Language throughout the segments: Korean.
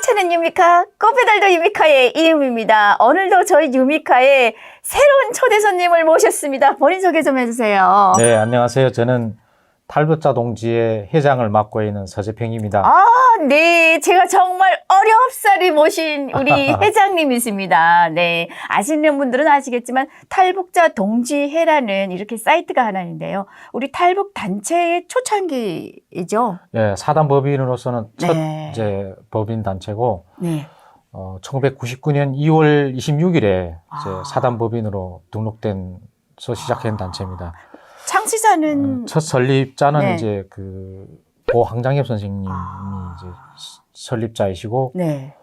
꽃에는 유미카, 꽃배달도 유미카의 이음입니다. 오늘도 저희 유미카에 새로운 초대 손님을 모셨습니다. 본인 소개 좀 해주세요. 네, 안녕하세요. 저는 탈북자 동지회 회장을 맡고 있는 서재평입니다. 네. 제가 정말 어렵사리 모신 우리 회장님이십니다. 네. 아시는 분들은 아시겠지만 탈북자 동지회라는 이렇게 사이트가 하나 있는데요. 우리 탈북 단체의 초창기이죠. 네, 사단 법인으로서는 첫 네. 이제 법인 단체고, 네. 1999년 2월 26일에 이제 사단 법인으로 등록돼서 시작한 단체입니다. 창시자는 첫 설립자는 네. 이제 고 황장엽 선생님이 이제 설립자이시고, 네.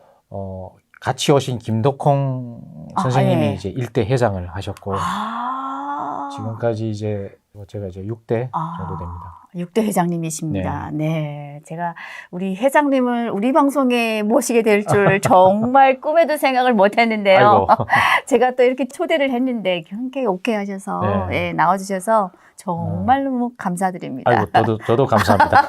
같이 오신 김덕홍 선생님이 예. 이제 일대 회장을 하셨고, 아. 지금까지 이제 제가 이제 6대 정도 됩니다. 6대 회장님이십니다. 네. 제가 우리 회장님을 우리 방송에 모시게 될 줄 정말 꿈에도 생각을 못 했는데요. 아이고. 제가 또 이렇게 초대를 했는데 흔쾌히 오케이 하셔서 네. 예, 나와주셔서 정말 너무 감사드립니다. 아이고, 저도 감사합니다.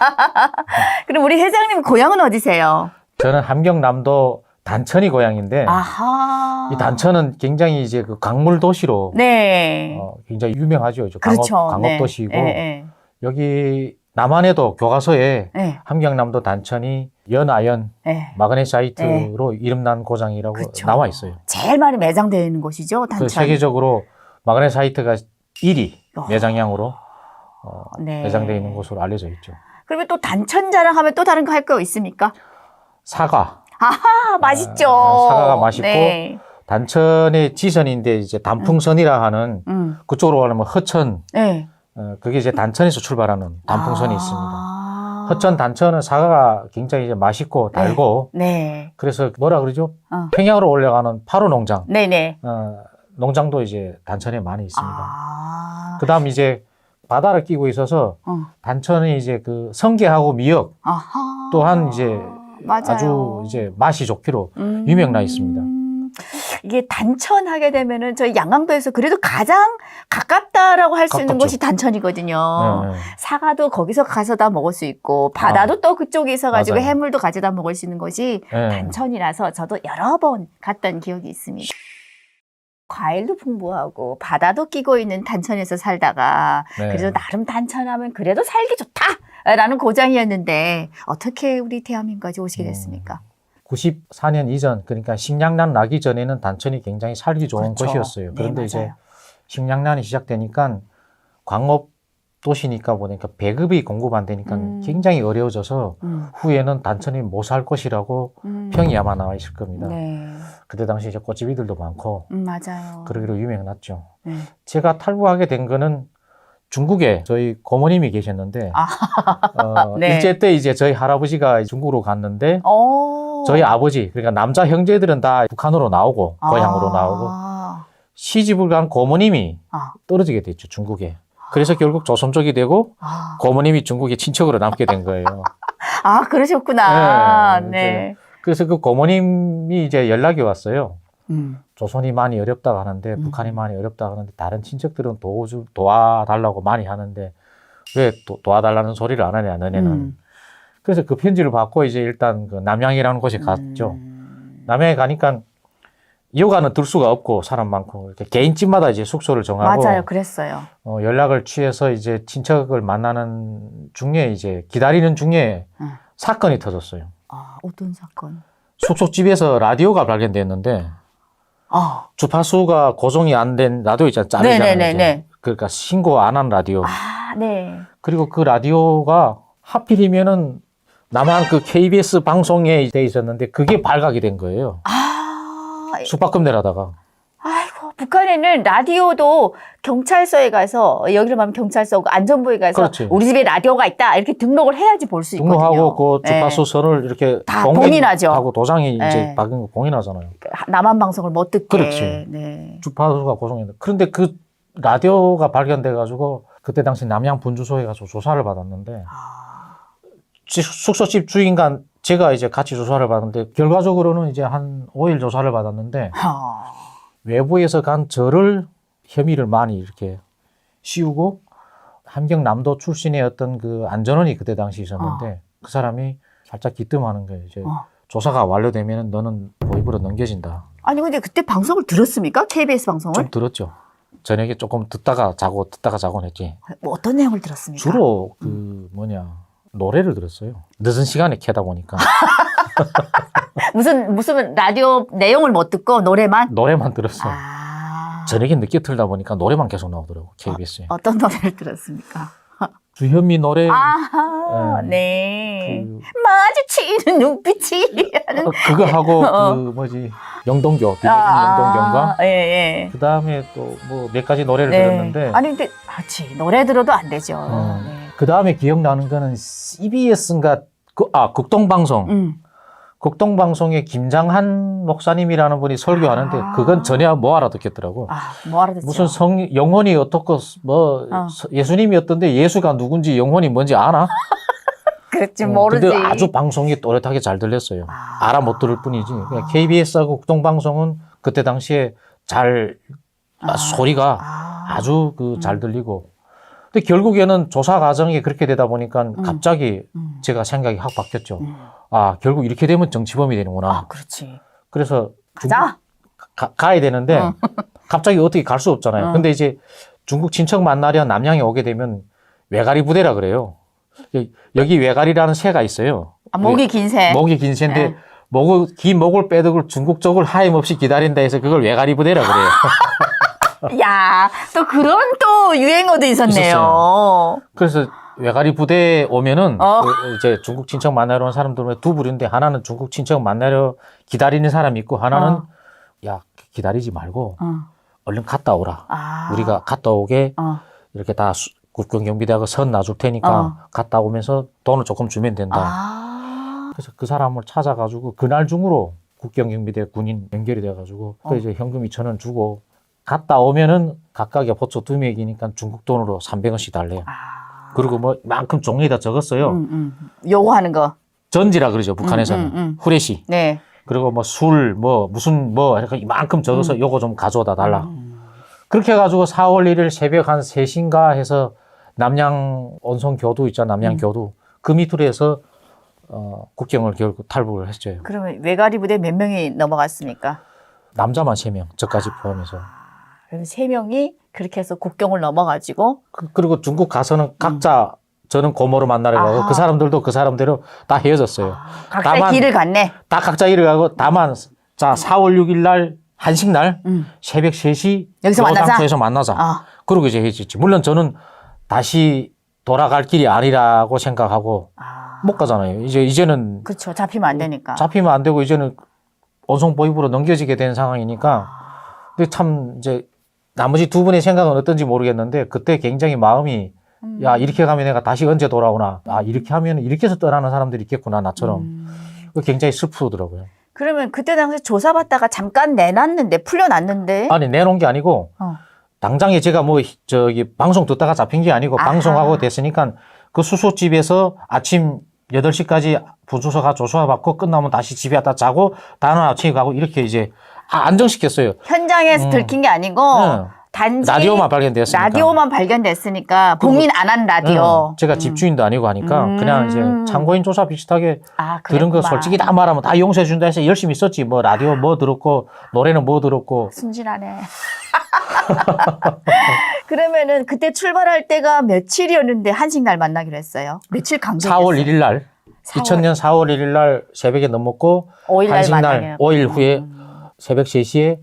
그럼 우리 회장님 고향은 어디세요? 저는 함경남도 단천이 고향인데, 아하. 이 단천은 굉장히 이제 그 광물 도시로 네. 굉장히 유명하죠. 그렇죠. 광업 도시이고, 네. 여기 남한에도 교과서에 네. 함경남도 단천이 연아연 네. 마그네사이트로 이름난 고장이라고 그쵸. 나와 있어요. 제일 많이 매장되어 있는 곳이죠, 단천. 그 세계적으로 마그네사이트가 1위 어. 매장량으로 네. 매장되어 있는 곳으로 알려져 있죠. 그러면 또 단천 자랑하면 또 다른 거 할 거 있습니까? 사과. 맛있죠. 사과가 맛있고, 네. 단천의 지선인데 이제 단풍선이라 하는 그쪽으로 가면 허천, 네. 그게 이제 단천에서 출발하는 단풍선이 있습니다. 아. 허천 단천은 사과가 굉장히 이제 맛있고 달고, 네. 그래서 뭐라 그러죠? 어. 평양으로 올라가는 파로 농장, 네네. 농장도 이제 단천에 많이 있습니다. 아. 그다음 이제 바다를 끼고 있어서 단천이 이제 그 성게하고 미역 아하. 또한 이제 맞아요. 아주 이제 맛이 좋기로 유명나 있습니다. 이게 단천 하게 되면은 저희 양강도에서 그래도 가장 가깝다라고 할 수 있는 가깝죠. 곳이 단천이거든요. 네. 사과도 거기서 가져다 먹을 수 있고 바다도 또 그쪽에 있어가지고 맞아요. 해물도 가져다 먹을 수 있는 곳이 네. 단천이라서 저도 여러 번 갔던 기억이 있습니다. 과일도 풍부하고 바다도 끼고 있는 단천에서 살다가 네. 그래도 나름 단천하면 그래도 살기 좋다라는 고장이었는데 어떻게 우리 대한민국까지 오시게 됐습니까? 94년 이전, 그러니까 식량난 나기 전에는 단천이 굉장히 살기 좋은 그렇죠. 곳이었어요. 그런데 네, 이제 맞아요. 식량난이 시작되니까 광업 도시니까 보니까 배급이 공급 안 되니까 굉장히 어려워져서 후에는 단천이 못 살 것이라고 평이 아마 나와 있을 겁니다. 네. 그때 당시 이제 꽃집이들도 많고 맞아요. 그러기로 유명해났죠. 네. 제가 탈북하게 된 거는 중국에 저희 고모님이 계셨는데 네. 일제 때 이제 저희 할아버지가 중국으로 갔는데 오. 저희 아버지, 그러니까 남자 형제들은 다 북한으로 나오고 고향으로 나오고 시집을 간 고모님이 떨어지게 됐죠, 중국에. 그래서 결국 조선족이 되고 고모님이 중국의 친척으로 남게 된 거예요. 그러셨구나. 네. 네. 그래서 그 고모님이 이제 연락이 왔어요. 조선이 많이 어렵다고 하는데 북한이 많이 어렵다고 하는데 다른 친척들은 도와달라고 많이 하는데 왜 도와달라는 소리를 안 하냐, 너네는. 그래서 그 편지를 받고 이제 일단 그 남양이라는 곳에 갔죠. 남양에 가니까 여가는 들 수가 없고 사람 많고 이렇게 개인 집마다 이제 숙소를 정하고 맞아요, 그랬어요. 연락을 취해서 이제 친척을 만나는 중에 이제 기다리는 중에 사건이 터졌어요. 어떤 사건? 숙소집에서 라디오가 발견됐는데 주파수가 고정이 안 된 라디오 있잖아요. 짜리잖아요. 네네네네. 그러니까 신고 안 한 라디오. 네. 그리고 그 라디오가 하필이면은 남한 그 KBS 방송에 돼 있었는데 그게 발각이 된 거예요. 숙박금 내려다가. 아이고, 북한에는 라디오도 경찰서에 가서, 여기로 가면 경찰서고 안전부에 가서 그렇지. 우리 집에 라디오가 있다 이렇게 등록을 해야지 볼 수 있거든요. 등록하고 그 주파수 선을 이렇게 다 봉인하죠. 하고 도장이 네. 이제 박은 거 봉인하잖아요. 남한 방송을 못 듣게. 그렇지. 네. 주파수가 고정했는데 그런데 그 라디오가 발견돼 가지고 그때 당시 남양 분주소에 가서 조사를 받았는데 숙소집 주인과 제가 이제 같이 조사를 받았는데 결과적으로는 이제 한 5일 조사를 받았는데 외부에서 간 저를 혐의를 많이 이렇게 씌우고 함경남도 출신의 어떤 그 안전원이 그때 당시 있었는데 그 사람이 살짝 기뜸하는 거예요. 이제 조사가 완료되면 너는 보입으로 넘겨진다. 아니 근데 그때 방송을 들었습니까? KBS 방송을? 좀 들었죠. 저녁에 조금 듣다가 자곤 했지. 뭐 어떤 내용을 들었습니까? 주로 노래를 들었어요. 늦은 시간에 캐다 보니까 무슨 라디오 내용을 못 듣고 노래만? 노래만 들었어요. 아. 저녁에 늦게 틀다 보니까 노래만 계속 나오더라고, KBS에. 어떤 노래를 들었습니까? 주현미 노래. 아하, 네. 마주치는 눈빛이 하는. 그거 하고 영동교, 영동교인가? 예, 예. 그 다음에 또 뭐 몇 가지 노래를 네. 들었는데. 아니 근데 노래 들어도 안 되죠. 네. 그 다음에 기억나는 거는 CBS인가 국동방송. 국동방송에 김장한 목사님이라는 분이 설교하는데 그건 전혀 못 알아듣겠더라고. 뭐 알아듣죠? 무슨 영혼이 어떻고 예수님이었던데 예수가 누군지 영혼이 뭔지 아나? 그렇지 모르지. 근데 아주 방송이 또렷하게 잘 들렸어요. 알아 못 들을 뿐이지. 그냥 KBS하고 국동방송은 그때 당시에 소리가 아주 잘 들리고. 근데 결국에는 조사 과정이 그렇게 되다 보니까 갑자기 제가 생각이 확 바뀌었죠. 결국 이렇게 되면 정치범이 되는구나. 그렇지. 그래서 가자. 가야 되는데 갑자기 어떻게 갈 수 없잖아요. 근데 이제 중국 친척 만나려 남양에 오게 되면 외가리 부대라 그래요. 여기 외가리라는 새가 있어요. 목이 긴 새. 목이 긴 새인데 긴 목을 빼덕을 중국 쪽을 하염없이 기다린다 해서 그걸 외가리 부대라 그래요. 야, 또 그런 또 유행어도 있었네요. 있었어요. 그래서 외가리 부대에 오면은 이제 중국 친척 만나러 온 사람들은 두 부류인데 하나는 중국 친척 만나러 기다리는 사람이 있고 하나는 야 기다리지 말고 얼른 갔다 오라. 우리가 갔다 오게 이렇게 다 국경경비대하고 선 놔줄 테니까 갔다 오면서 돈을 조금 주면 된다. 그래서 그 사람을 찾아가지고 그날 중으로 국경경비대 군인 연결이 돼가지고 또 이제 현금 2,000원 주고 갔다 오면은 각각의 보초 2명이니까 중국 돈으로 300원씩 달래요. 그리고 뭐 이만큼 종이에다 적었어요. 요구하는 거. 전지라 그러죠, 북한에서는. 후레시. 네. 그리고 뭐 술, 이렇게 이만큼 적어서 요거 좀 가져다 달라. 그렇게 해가지고 4월 1일 새벽 한 3시인가 해서 남양 온성교도 있잖아, 남양교도. 그 밑으로 해서 국경을 결국 탈북을 했죠. 그러면 외가리 부대 몇 명이 넘어갔습니까? 남자만 3명, 저까지 포함해서. 그래서 3명이 그렇게 해서 국경을 넘어가지고. 그리고 중국 가서는 각자 저는 고모로 만나러 가고 그 사람들도 그 사람대로 다 헤어졌어요. 각자 길을 갔네. 다 각자 길을 가고 다만 4월 6일 날 한식 날 새벽 3시 여기서 만나자. 장소에서 만나자. 그러고 이제 헤어졌지. 물론 저는 다시 돌아갈 길이 아니라고 생각하고 못 가잖아요. 이제는 그렇죠. 잡히면 안 되니까. 잡히면 안 되고 이제는 온송 보입으로 넘겨지게 된 상황이니까. 근데 참 이제 나머지 두 분의 생각은 어떤지 모르겠는데 그때 굉장히 마음이 야 이렇게 가면 내가 다시 언제 돌아오나. 이렇게 하면 이렇게 해서 떠나는 사람들이 있겠구나 나처럼. 굉장히 슬프더라고요. 그러면 그때 당시 조사받다가 잠깐 내놨는데 풀려났는데. 아니 내놓은 게 아니고 당장에 제가 방송 듣다가 잡힌 게 아니고 방송하고 됐으니까 그 수소집에서 아침 8시까지 분수소 가 조사받고 끝나면 다시 집에 왔다 자고 다음날 아침에 가고 이렇게 이제 안정시켰어요. 현장에서 들킨 게 아니고 단지 라디오만 발견됐으니까 봉인 안 한 라디오. 제가 집주인도 아니고 하니까 그냥 이제 참고인 조사 비슷하게 들은 거 솔직히 다 말하면 다 용서해 준다 해서 열심히 썼지. 뭐 라디오 뭐 들었고 노래는 뭐 들었고. 순진하네. 그러면은 그때 출발할 때가 며칠이었는데 한식 날 만나기로 했어요. 며칠 강조했어요? 4월 1일 날. 2000년 4월 1일 날 새벽에 넘었고 5일 날 한식 날 만나기로 5일 후에 새벽 3시에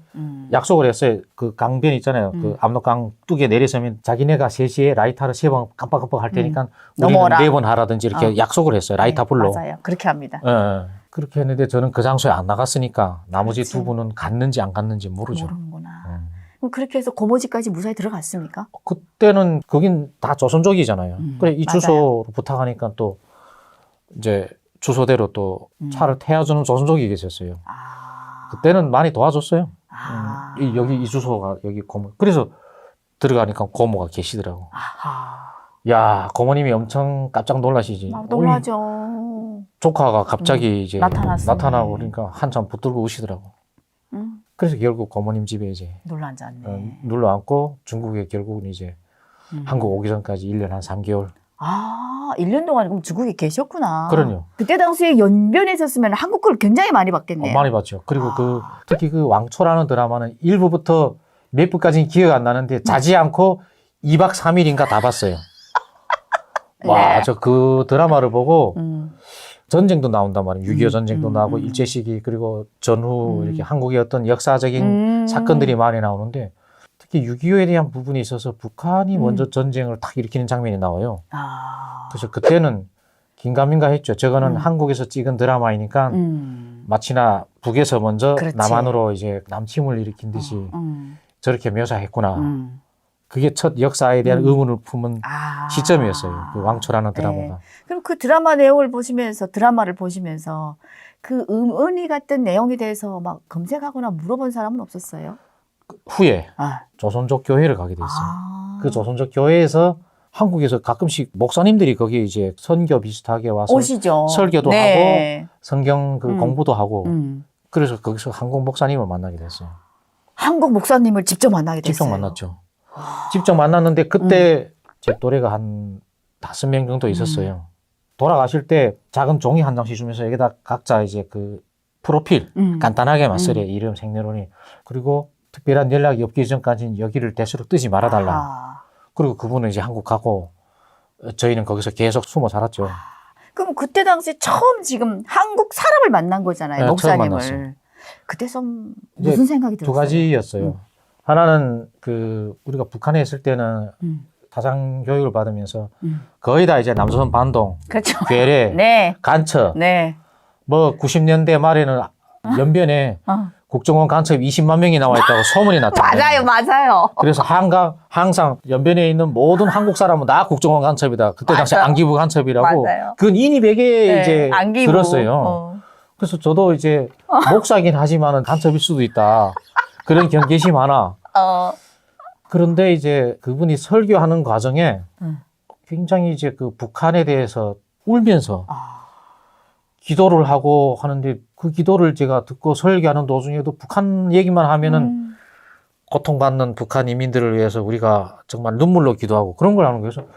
약속을 했어요. 그 강변 있잖아요. 그 압록강 뚝에 내려서면 자기네가 3시에 라이터를 3번 깜빡깜빡 할 테니까 우리는 4번 하라든지 이렇게 약속을 했어요. 라이터 불로. 맞아요. 그렇게 합니다. 그렇게 했는데 저는 그 장소에 안 나갔으니까 나머지 두 분은 갔는지 안 갔는지 모르죠. 모르는구나. 그럼 그렇게 해서 고모집까지 무사히 들어갔습니까? 그때는 거긴 다 조선족이잖아요. 그래 이 주소로 부탁하니까 또 이제 주소대로 또 차를 태워주는 조선족이 계셨어요. 그때는 많이 도와줬어요. 여기 이 주소가 여기 고모. 그래서 들어가니까 고모가 계시더라고. 야 고모님이 엄청 깜짝 놀라시지. 놀라죠. 조카가 갑자기 이제 나타났어요. 나타나고 그러니까 한참 붙들고 우시더라고. 그래서 결국 고모님 집에 이제 눌러앉았네. 눌러앉고 중국에 결국은 이제 한국 오기 전까지 1년 한 3개월 아, 1년 동안 그럼 중국에 계셨구나. 그럼요. 그때 당시에 연변에 있었으면 한국 걸 굉장히 많이 봤겠네요. 많이 봤죠. 그리고 특히 그 왕초라는 드라마는 1부부터 몇 부까지는 기억 안 나는데 자지 않고 2박 3일인가 다 봤어요. 와, 네. 저 그 드라마를 보고 전쟁도 나온단 말이에요. 6.25 전쟁도 나오고 일제시기 그리고 전후 이렇게 한국의 어떤 역사적인 사건들이 많이 나오는데 특히 6.25에 대한 부분이 있어서 북한이 먼저 전쟁을 탁 일으키는 장면이 나와요. 그래서 그때는 긴가민가 했죠. 저거는 한국에서 찍은 드라마이니까 마치나 북에서 먼저 그렇지. 남한으로 이제 남침을 일으킨 듯이 저렇게 묘사했구나. 그게 첫 역사에 대한 의문을 품은 시점이었어요. 그 왕초라는 드라마가. 네. 그럼 그 드라마 내용을 보시면서 드라마를 보시면서 그 의미 같은 내용에 대해서 막 검색하거나 물어본 사람은 없었어요? 후에 조선족 교회를 가게 됐어요. 그 조선족 교회에서 한국에서 가끔씩 목사님들이 거기에 이제 선교 비슷하게 와서 오시죠. 설교도 네. 하고 성경 그 공부도 하고 그래서 거기서 한국 목사님을 만나게 됐어요. 한국 목사님을 직접 만나게 됐어요. 직접 만났죠. 직접 만났는데 그때 제 또래가 한 5명 정도 있었어요. 돌아가실 때 작은 종이 한 장씩 주면서 여기다 각자 이제 그 프로필 간단하게만 쓰래. 이름, 생년월일. 그리고 특별한 연락이 없기 전까지는 여기를 대수로 뜨지 말아달라. 그리고 그분은 이제 한국 가고 저희는 거기서 계속 숨어 살았죠. 그럼 그때 당시 처음 지금 한국 사람을 만난 거잖아요. 네, 처음 목사님을. 만났어요. 그때 좀 무슨 생각이 들었어요? 두 가지였어요. 하나는 그 우리가 북한에 있을 때는 사상 교육을 받으면서 거의 다 이제 남조선 반동, 그렇죠. 괴뢰, 네. 간첩, 네. 뭐 90년대 말에는 연변에 국정원 간첩 20만 명이 나와 있다고 소문이 났잖아요. 맞아요. 그래서 항상 연변에 있는 모든 한국 사람은 다 국정원 간첩이다. 그때 당시 맞아요. 안기부 간첩이라고. 맞아요. 그건 인이백에 네, 이제 안기부. 들었어요. 그래서 저도 이제 목사긴 하지만은 간첩일 수도 있다. 그런 경계심 하나. 그런데 이제 그분이 설교하는 과정에 굉장히 이제 그 북한에 대해서 울면서 기도를 하고 하는데 그 기도를 제가 듣고 설교하는 도중에도 북한 얘기만 하면은 고통받는 북한 이민들을 위해서 우리가 정말 눈물로 기도하고 그런 걸 하는 거예요. 그래서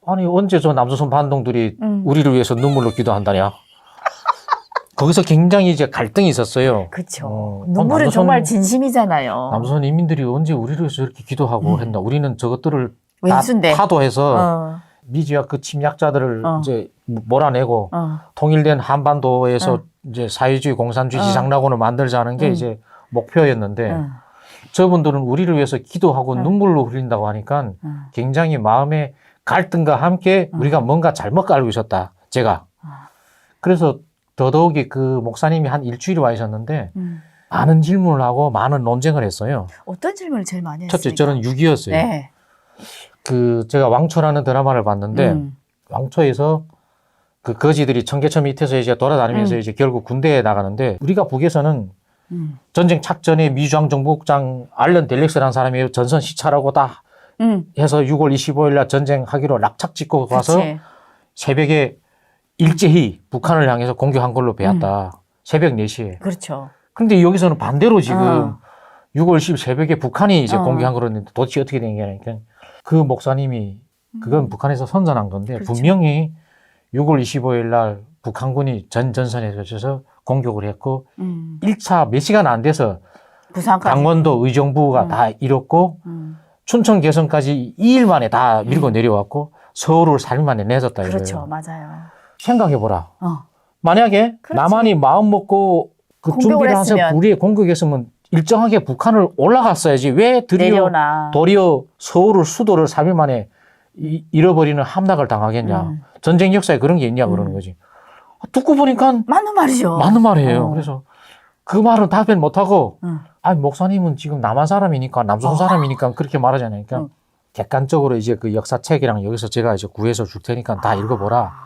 아니 언제 저 남조선 반동들이 우리를 위해서 눈물로 기도한다냐. 거기서 굉장히 이제 갈등이 있었어요. 그렇죠. 눈물은 정말 진심이잖아요. 남조선 이민들이 언제 우리를 위해서 이렇게 기도하고 했나. 우리는 저것들을 왼수인데. 다 타도해서 미지와 그 침략자들을 이제 몰아내고 통일된 한반도에서 이제 사회주의 공산주의 지상낙원을 만들자는 게 이제 목표였는데 저분들은 우리를 위해서 기도하고 눈물로 흘린다고 하니까 굉장히 마음의 갈등과 함께 우리가 뭔가 잘못 알고 있었다. 제가. 그래서 더더욱이 그 목사님이 한 일주일 와 있었는데 많은 질문을 하고 많은 논쟁을 했어요. 어떤 질문을 제일 많이 했어요? 첫째, 저는 6.25였어요. 네. 그 제가 왕초라는 드라마를 봤는데 왕초에서 그 거지들이 청계천 밑에서 이제 돌아다니면서 이제 결국 군대에 나가는데 우리가 북에서는 전쟁 착전에 미주ang 정보국장 알런 델렉스라는 사람이 전선 시찰하고 다 해서 6월 25일 날 전쟁하기로 락착 짓고 가서 그치. 새벽에 일제히 북한을 향해서 공격한 걸로 배웠다. 새벽 4시에. 그렇죠. 근데 여기서는 반대로 지금 6월 10일 새벽에 북한이 이제 공격한 거로 했는데 도대체 어떻게 된 게 아니니까 그 목사님이 그건 북한에서 선전한 건데 그렇죠. 분명히 6월 25일 날 북한군이 전선에 걸쳐서 공격을 했고 1차 몇 시간 안 돼서 부산까지. 강원도 의정부가 다 잃었고 춘천 개성까지 2일 만에 다 밀고 내려왔고 서울을 4일 만에 내줬다 이거예요. 그렇죠. 맞아요. 생각해보라. 만약에 그렇지. 남한이 마음 먹고 그 공격을 준비를 해서 했으면. 우리에 공격했으면 일정하게 북한을 올라갔어야지. 왜 내려오나. 도리어 서울을 수도를 3일 만에 잃어버리는 함락을 당하겠냐. 전쟁 역사에 그런 게 있냐 그러는 거지. 듣고 보니까 맞는 말이죠. 맞는 말이에요. 그래서 그 말은 답변 못하고 아니 목사님은 지금 남한 사람이니까 남조선 사람이니까 그렇게 말하잖아요. 그러니까 객관적으로 이제 그 역사책이랑 여기서 제가 이제 구해서 줄 테니까 다 읽어보라.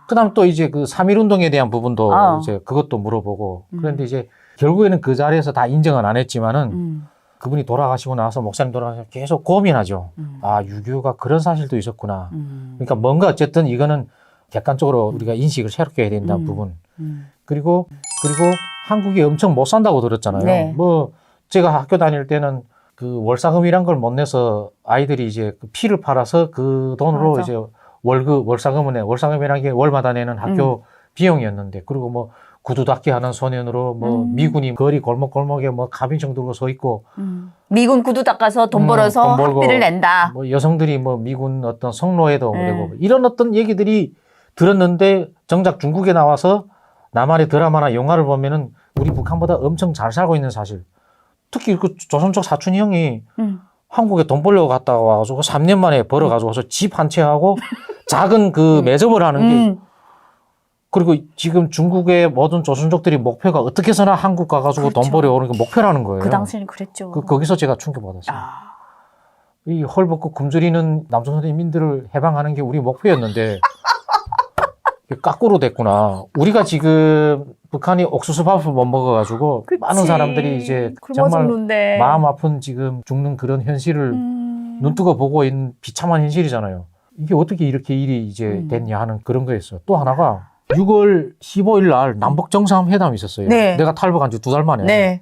그다음 또 이제 그 3.1 운동에 대한 부분도 이제 그것도 물어보고 그런데 이제 결국에는 그 자리에서 다 인정은 안 했지만은 그분이 돌아가시고 나서 목사님 돌아가시고 계속 고민하죠. 아, 6.25가 그런 사실도 있었구나. 그러니까 뭔가 어쨌든 이거는 객관적으로 우리가 인식을 새롭게 해야 된다는 부분. 그리고 한국이 엄청 못 산다고 들었잖아요. 네. 뭐 제가 학교 다닐 때는 그 월사금이란 걸 못 내서 아이들이 이제 그 피를 팔아서 그 돈으로 맞아. 이제 월상금이라는 게 월마다 내는 학교 비용이었는데, 그리고 뭐 구두 닦기 하는 소년으로 뭐 미군이 거리 골목골목에 뭐 가빈청 들고 서 있고, 미군 구두 닦아서 돈 벌어서 돈 벌고, 학비를 낸다. 뭐 여성들이 뭐 미군 어떤 성노예도 네. 되고 이런 어떤 얘기들이 들었는데, 정작 중국에 나와서 나만의 드라마나 영화를 보면은 우리 북한보다 엄청 잘 살고 있는 사실. 특히 그 조선족 사촌이 형이 한국에 돈 벌려고 갔다가 와가지고 3년 만에 벌어가지고 와서 집 한 채 하고 작은 그 매점을 하는 게, 그리고 지금 중국의 모든 조선족들이 목표가 어떻게 해서나 한국 가가지고 그렇죠. 돈 벌어오는 게 목표라는 거예요. 그 당시에는 그랬죠. 거기서 제가 충격받았어요. 이 헐벗고 굶주리는 남성 선생님들을 해방하는 게 우리 목표였는데 거꾸로 됐구나. 우리가 지금 북한이 옥수수 밥을 못 먹어가지고 그치. 많은 사람들이 이제 굶어 정말 죽는데. 마음 아픈 지금 죽는 그런 현실을 눈뜨고 보고 있는 비참한 현실이잖아요. 이게 어떻게 이렇게 일이 이제 됐냐 하는 그런 거였어요. 또 하나가 6월 15일 날 남북 정상회담이 있었어요. 네. 내가 탈북한 지 2달 만에. 네.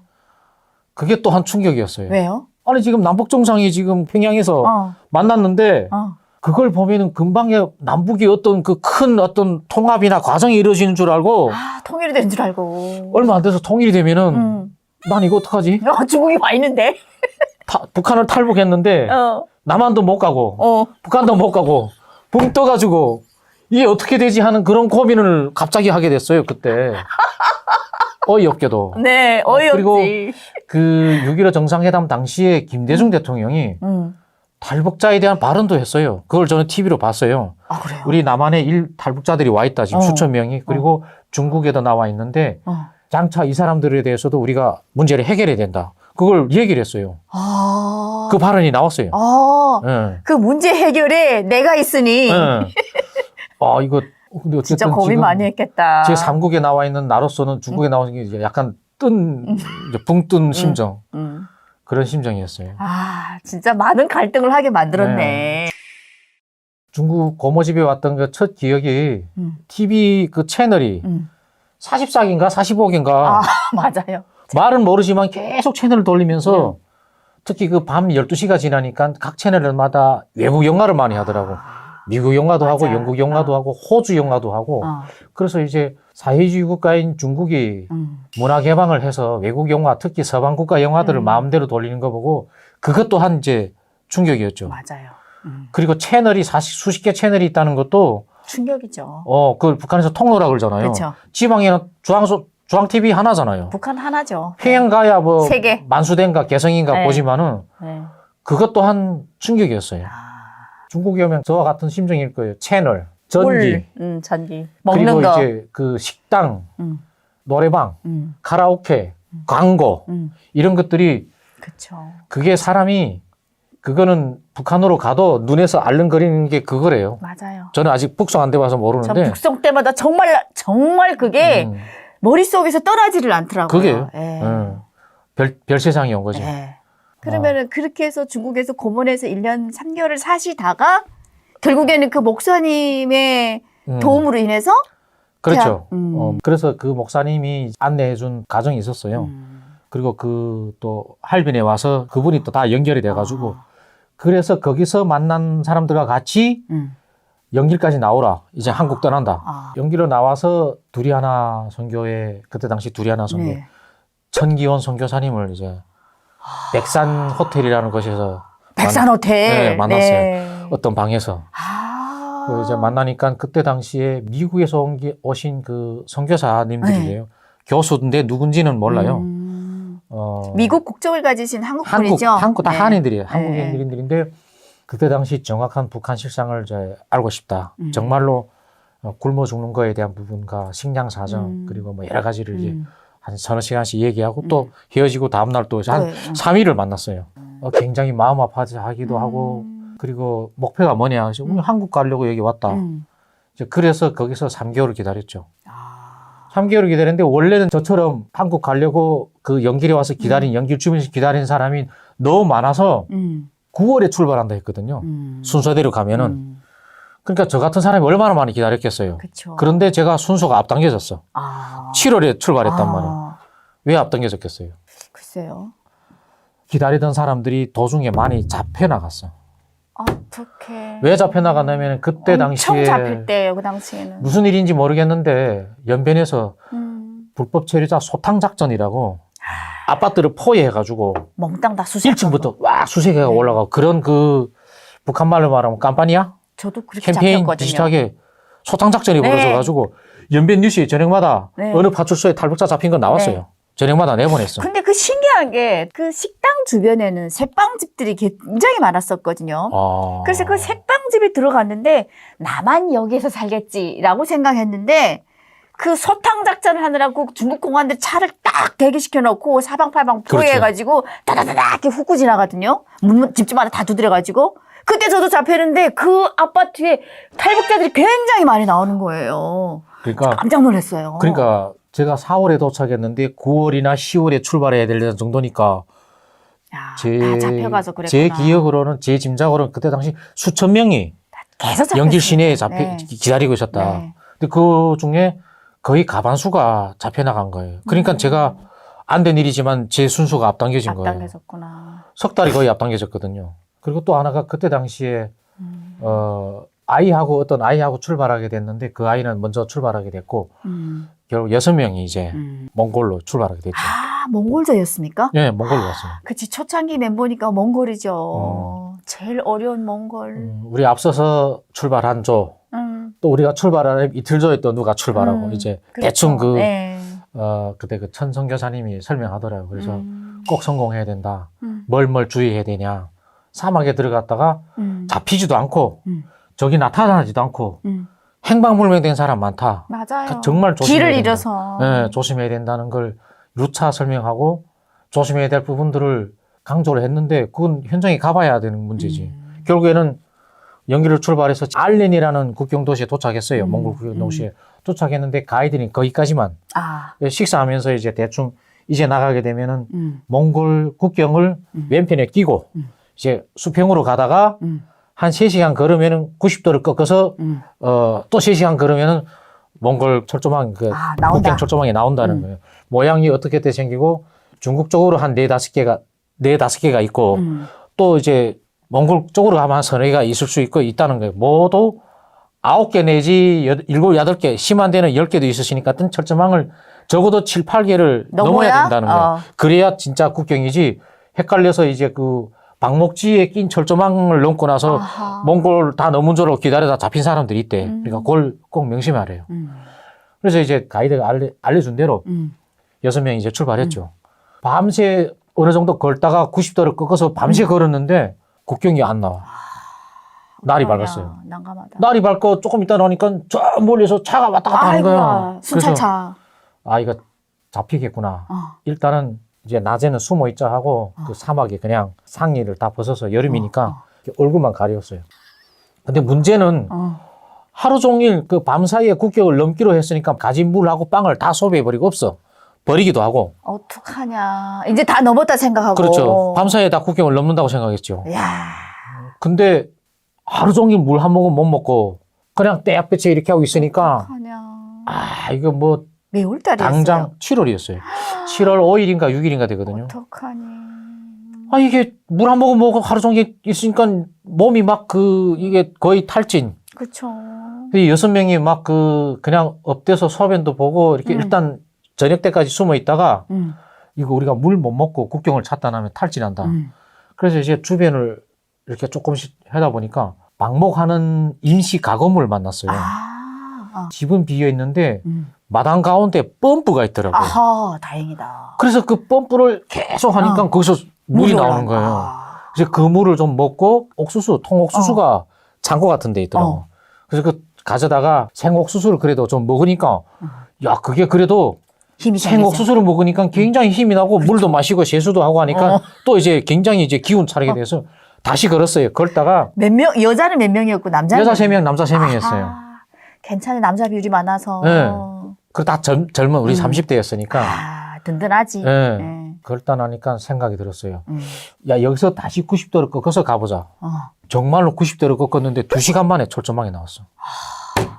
그게 또 한 충격이었어요. 왜요? 아니 지금 남북 정상이 지금 평양에서 만났는데 그걸 보면은 금방에 남북이 어떤 그 큰 어떤 통합이나 과정이 이루어지는 줄 알고, 통일이 된 줄 알고. 얼마 안 돼서 통일이 되면은 난 이거 어떡하지? 중국이 와 있는데. 북한을 탈북했는데 남한도 못 가고 북한도 못 가고 붕 떠가지고 이게 어떻게 되지 하는 그런 고민을 갑자기 하게 됐어요, 그때. 어이없게도. 네, 어이없지. 그리고 그 6.15 정상회담 당시에 김대중 대통령이 탈북자에 대한 발언도 했어요. 그걸 저는 TV로 봤어요. 아, 그래요? 우리 남한에 탈북자들이 와 있다, 지금 수천 명이. 그리고 중국에도 나와 있는데 장차 이 사람들에 대해서도 우리가 문제를 해결해야 된다. 그걸 얘기를 했어요. 그 발언이 나왔어요. 네. 그 문제 해결에 내가 있으니. 네. 이거 근데 어쨌든 진짜 고민 지금 많이 했겠다. 제 3국에 나와 있는 나로서는 중국에 나오는 게 이제 약간 붕 뜬 심정. 그런 심정이었어요. 진짜 많은 갈등을 하게 만들었네. 중국 고모집에 왔던 그 첫 기억이 TV 그 채널이 44기인가 45기인가 맞아요. 말은 모르지만 계속 채널을 돌리면서 특히 그 밤 12시가 지나니까 각 채널마다 외국 영화를 많이 하더라고. 미국 영화도 하고 영국 영화도 하고 호주 영화도 하고. 그래서 이제 사회주의 국가인 중국이 문화 개방을 해서 외국 영화, 특히 서방 국가 영화들을 마음대로 돌리는 거 보고 그것 또한 이제 충격이었죠. 맞아요. 그리고 채널이 수십 개 채널이 있다는 것도 충격이죠. 그걸 북한에서 통로라 그러잖아요. 그렇죠. 지방에는 중앙 TV 하나잖아요. 북한 하나죠. 평양 가야 뭐 세 개. 만수대인가 개성인가 네. 보지만은 그것 또한 충격이었어요. 중국에 오면 저와 같은 심정일 거예요. 채널, 전기, 전기. 먹는 그리고 거. 이제 그 식당, 노래방, 카라오케, 광고 이런 것들이 그쵸. 그게 사람이 그거는 북한으로 가도 눈에서 알른거리는 게 그거래요. 맞아요. 저는 아직 북송 안 돼 봐서 모르는데. 전 북송 때마다 정말 그게 머릿속에서 떠나지를 않더라고요. 그게요. 별 세상이 온 거죠. 그러면은 그렇게 해서 중국에서 고문에서 1년 3개월을 사시다가 결국에는 그 목사님의 도움으로 인해서 그렇죠. 그래서 그 목사님이 안내해 준 가정이 있었어요. 그리고 그 또 할빈에 와서 그분이 또 다 연결이 돼가지고 그래서 거기서 만난 사람들과 같이 연길까지 나오라. 이제 한국 떠난다. 연길로 나와서 두리아나 선교회, 그때 당시 두리아나 선교, 천기원 선교사님을 이제 백산 호텔이라는 곳에서 백산 호텔 만났어요. 어떤 방에서. 이제 만나니까 그때 당시에 미국에서 오신 그 선교사님들이에요. 교수인데 누군지는 몰라요. 미국 국적을 가지신 한국분이죠? 한국 다 한인들이에요. 한국인들인데 그때 당시 정확한 북한 실상을 이제 알고 싶다. 정말로 굶어 죽는 거에 대한 부분과 식량 사정 그리고 뭐 여러 가지를 이제 한 서너 시간씩 얘기하고 또 헤어지고 다음날 또 한 3일을 만났어요. 굉장히 마음 아파하기도 하고 그리고 목표가 뭐냐. 한국 가려고 여기 왔다. 이제 그래서 거기서 3개월을 기다렸죠. 3개월을 기다렸는데 원래는 저처럼 한국 가려고 그 연길에 와서 기다린 연길 주변에서 기다린 사람이 너무 많아서 9월에 출발한다 했거든요. 순서대로 가면은. 그러니까 저 같은 사람이 얼마나 많이 기다렸겠어요. 그쵸. 그런데 제가 순서가 앞당겨졌어. 7월에 출발했단 말이에요. 왜 앞당겨졌겠어요? 글쎄요. 기다리던 사람들이 도중에 많이 잡혀나갔어. 어떡해. 왜 잡혀나갔냐면 그때 당시에 엄청 잡힐 때예요, 그 당시에는. 무슨 일인지 모르겠는데 연변에서 불법 체류자 소탕 작전이라고 아파트를 포위해가지고 몽땅 다 수색. 1층부터 와 수색해가 네. 올라가고 그런 그 북한 말로 말하면 깜빠니야 저도 그렇게 캠페인 잡혔거든요. 비슷하게 소탕 작전이 네. 벌어져가지고 연변 뉴스에 저녁마다 네. 어느 파출소에 탈북자 잡힌 건 나왔어요. 네. 저녁마다 내보냈어. 근데 그 신기한 게 그 식당 주변에는 새빵집들이 굉장히 많았었거든요. 그래서 그 새빵집에 들어갔는데 나만 여기에서 살겠지라고 생각했는데 그 소탕 작전을 하느라고 중국 공안들 차를 딱 대기시켜 놓고 사방팔방 포위해가지고 다다다다 이렇게 훅고 지나가거든요. 문 집집마다 다 두드려가지고 그때 저도 잡혔는데 그 아파트에 탈북자들이 굉장히 많이 나오는 거예요. 그러니까 깜짝 놀랐어요. 그러니까 제가 4월에 도착했는데 9월이나 10월에 출발해야 될 정도니까 야, 다 잡혀가서 그랬구나. 제 기억으로는 제 짐작으로는 그때 당시 수천 명이 계속 잡혔어요. 영길 시내에 네. 기다리고 있었다. 네. 근데 그 중에 거의 가반수가 잡혀나간 거예요. 그러니까 제가 안 된 일이지만 제 순수가 앞당겨진 거예요. 앞당겨졌구나. 석 달이 거의 앞당겨졌거든요. 그리고 또 하나가 그때 당시에 어떤 아이하고 출발하게 됐는데 그 아이는 먼저 출발하게 됐고 결국 6명이 이제 몽골로 출발하게 됐죠. 아, 몽골저였습니까? 예, 몽골로 왔어요. 그치, 초창기 멤버니까 몽골이죠. 제일 어려운 몽골. 우리 앞서서 출발한 조, 또 우리가 출발하는 이틀 전에 또 누가 출발하고 이제 그렇죠. 대충 네. 그때 그 천 선교사님이 설명하더라고요. 그래서 꼭 성공해야 된다. 뭘 주의해야 되냐. 사막에 들어갔다가 잡히지도 않고 적이 나타나지도 않고 행방불명된 사람 많다. 맞아요. 정말 조심해야 길을 된다. 잃어서. 네, 조심해야 된다는 걸 누차 설명하고 조심해야 될 부분들을 강조를 했는데 그건 현장에 가봐야 되는 문제지. 결국에는 영길을 출발해서 알렌이라는 국경도시에 도착했어요. 몽골 국경도시에 도착했는데 가이드는 거기까지만 식사하면서 이제 대충 이제 나가게 되면은 몽골 국경을 왼편에 끼고 이제 수평으로 가다가 한 3시간 걸으면은 90도를 꺾어서 또 3시간 걸으면은 몽골 철조망 나온다. 국경 철조망이 나온다는 거예요. 모양이 어떻게 생기고 중국 쪽으로 한 4-5개가 있고 또 이제 몽골 쪽으로 가면 한 3-4개가 있을 수 있다는 거예요. 모두 9개 내지 7, 8개, 심한 데는 10개도 있으시니까 뜬 철조망을 적어도 7, 8개를 넘어야 된다는 거예요. 그래야 진짜 국경이지 헷갈려서 이제 그 방목지에 낀 철조망을 넘고 나서 몽골 다 넘은 줄 알고 기다려다 잡힌 사람들이 있대. 그러니까 그걸 꼭 명심하래요. 그래서 이제 가이드가 알려준 대로 6명이 이제 출발했죠. 밤새 어느 정도 걸다가 90도를 꺾어서 밤새 걸었는데 국경이 안 나와. 날이 밝았어요. 난감하다. 날이 밝고 조금 있다 나오니까 저 멀리서 차가 왔다 갔다 하는 거야. 순찰차. 그래서 이거 잡히겠구나. 일단은 이제 낮에는 숨어 있자 하고 그 사막에 그냥 상의를 다 벗어서 여름이니까 얼굴만 가렸어요. 근데 문제는 하루 종일 그 밤 사이에 국경을 넘기로 했으니까 가진 물하고 빵을 다 소비해버리고 없어. 버리기도 하고. 어떡하냐. 이제 다 넘었다 생각하고. 그렇죠. 밤 사이에 다 국경을 넘는다고 생각했죠. 야. 근데 하루 종일 물 한 모금 못 먹고 그냥 떼약볕에 이렇게 하고 있으니까 어떡하냐. 이거 뭐 매울 달이었어요. 당장 7월이었어요. 7월 5일인가 6일인가 되거든요. 어떡하니. 이게 물 한 모금 먹고 하루 종일 있으니까 몸이 막 이게 거의 탈진. 그쵸. 6명이 막 그냥 엎대서 소변도 보고 이렇게 일단 저녁 때까지 숨어 있다가 이거 우리가 물 못 먹고 국경을 찾다 나면 탈진한다. 그래서 이제 주변을 이렇게 조금씩 하다 보니까 방목하는 임시 가건물을 만났어요. 집은 비어 있는데 마당 가운데 펌프가 있더라고요. 아하, 다행이다. 그래서 그 펌프를 계속 하니까 거기서 물이 나오는 거예요. 그래서 그 물을 좀 먹고 통옥수수가 창고 같은 데 있더라고요. 그래서 그 가져다가 생옥수수를 그래도 좀 먹으니까 야, 그게 그래도 생옥수수를 먹으니까 굉장히 힘이 나고 물도 마시고 세수도 하고 하니까 또 이제 굉장히 이제 기운 차리게 돼서 다시 걸었어요. 걸다가 여자는 몇 명이었고 남자는 여자 3명, 남자 3명이었어요. 괜찮은 남자 비율이 많아서. 네. 그리고 다 젊은 우리 30대였으니까. 든든하지. 네. 네. 걸다 나니까 생각이 들었어요. 야, 여기서 다시 90도를 꺾어서 가보자. 정말로 90도를 꺾었는데 2시간 만에 철조망이 나왔어.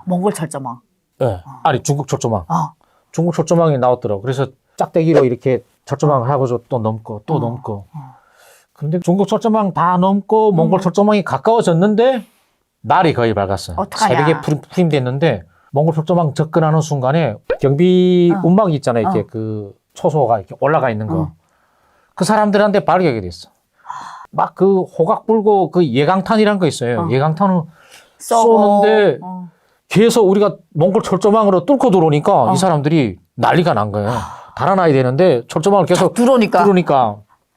몽골 철조망. 네. 아니, 중국 철조망. 중국 철조망이 나왔더라고. 그래서 짝대기로 이렇게 철조망을 하고서 또 넘고 또 넘고. 근데 중국 철조망 다 넘고 몽골 철조망이 가까워졌는데 날이 거의 밝았어요. 어떡하냐. 새벽에 푸림됐는데 몽골 철조망 접근하는 순간에 경비 운막이 있잖아요. 이렇게 그 초소가 이렇게 올라가 있는 거. 그 사람들한테 발격이 됐어. 막 그 호각 불고 그 예강탄이란 거 있어요. 예강탄을 쏘는데 계속 우리가 몽골 철조망으로 뚫고 들어오니까 이 사람들이 난리가 난 거예요. 달아나야 되는데 철조망을 계속 들어오니까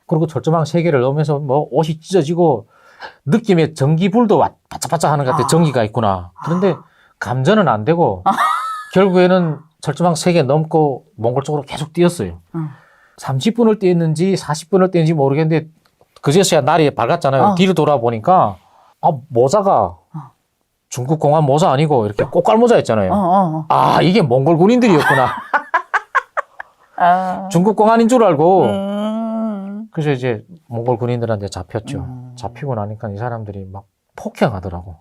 그리고 철조망 3개를 넘으면서 뭐 옷이 찢어지고 느낌에 전기불도 바짝바짝 하는 것 같아. 전기가 있구나. 그런데 감전은 안 되고 결국에는 철조망 3개 넘고 몽골 쪽으로 계속 뛰었어요. 30분을 뛰었는지 40분을 뛰었는지 모르겠는데 그제서야 날이 밝았잖아요. 뒤를 돌아보니까 모자가 중국 공안 모자 아니고 이렇게 꽃갈 모자였잖아요. 아, 이게 몽골 군인들이었구나. 중국 공안인 줄 알고 그래서 이제 몽골 군인들한테 잡혔죠. 잡히고 나니까 이 사람들이 막 폭행하더라고.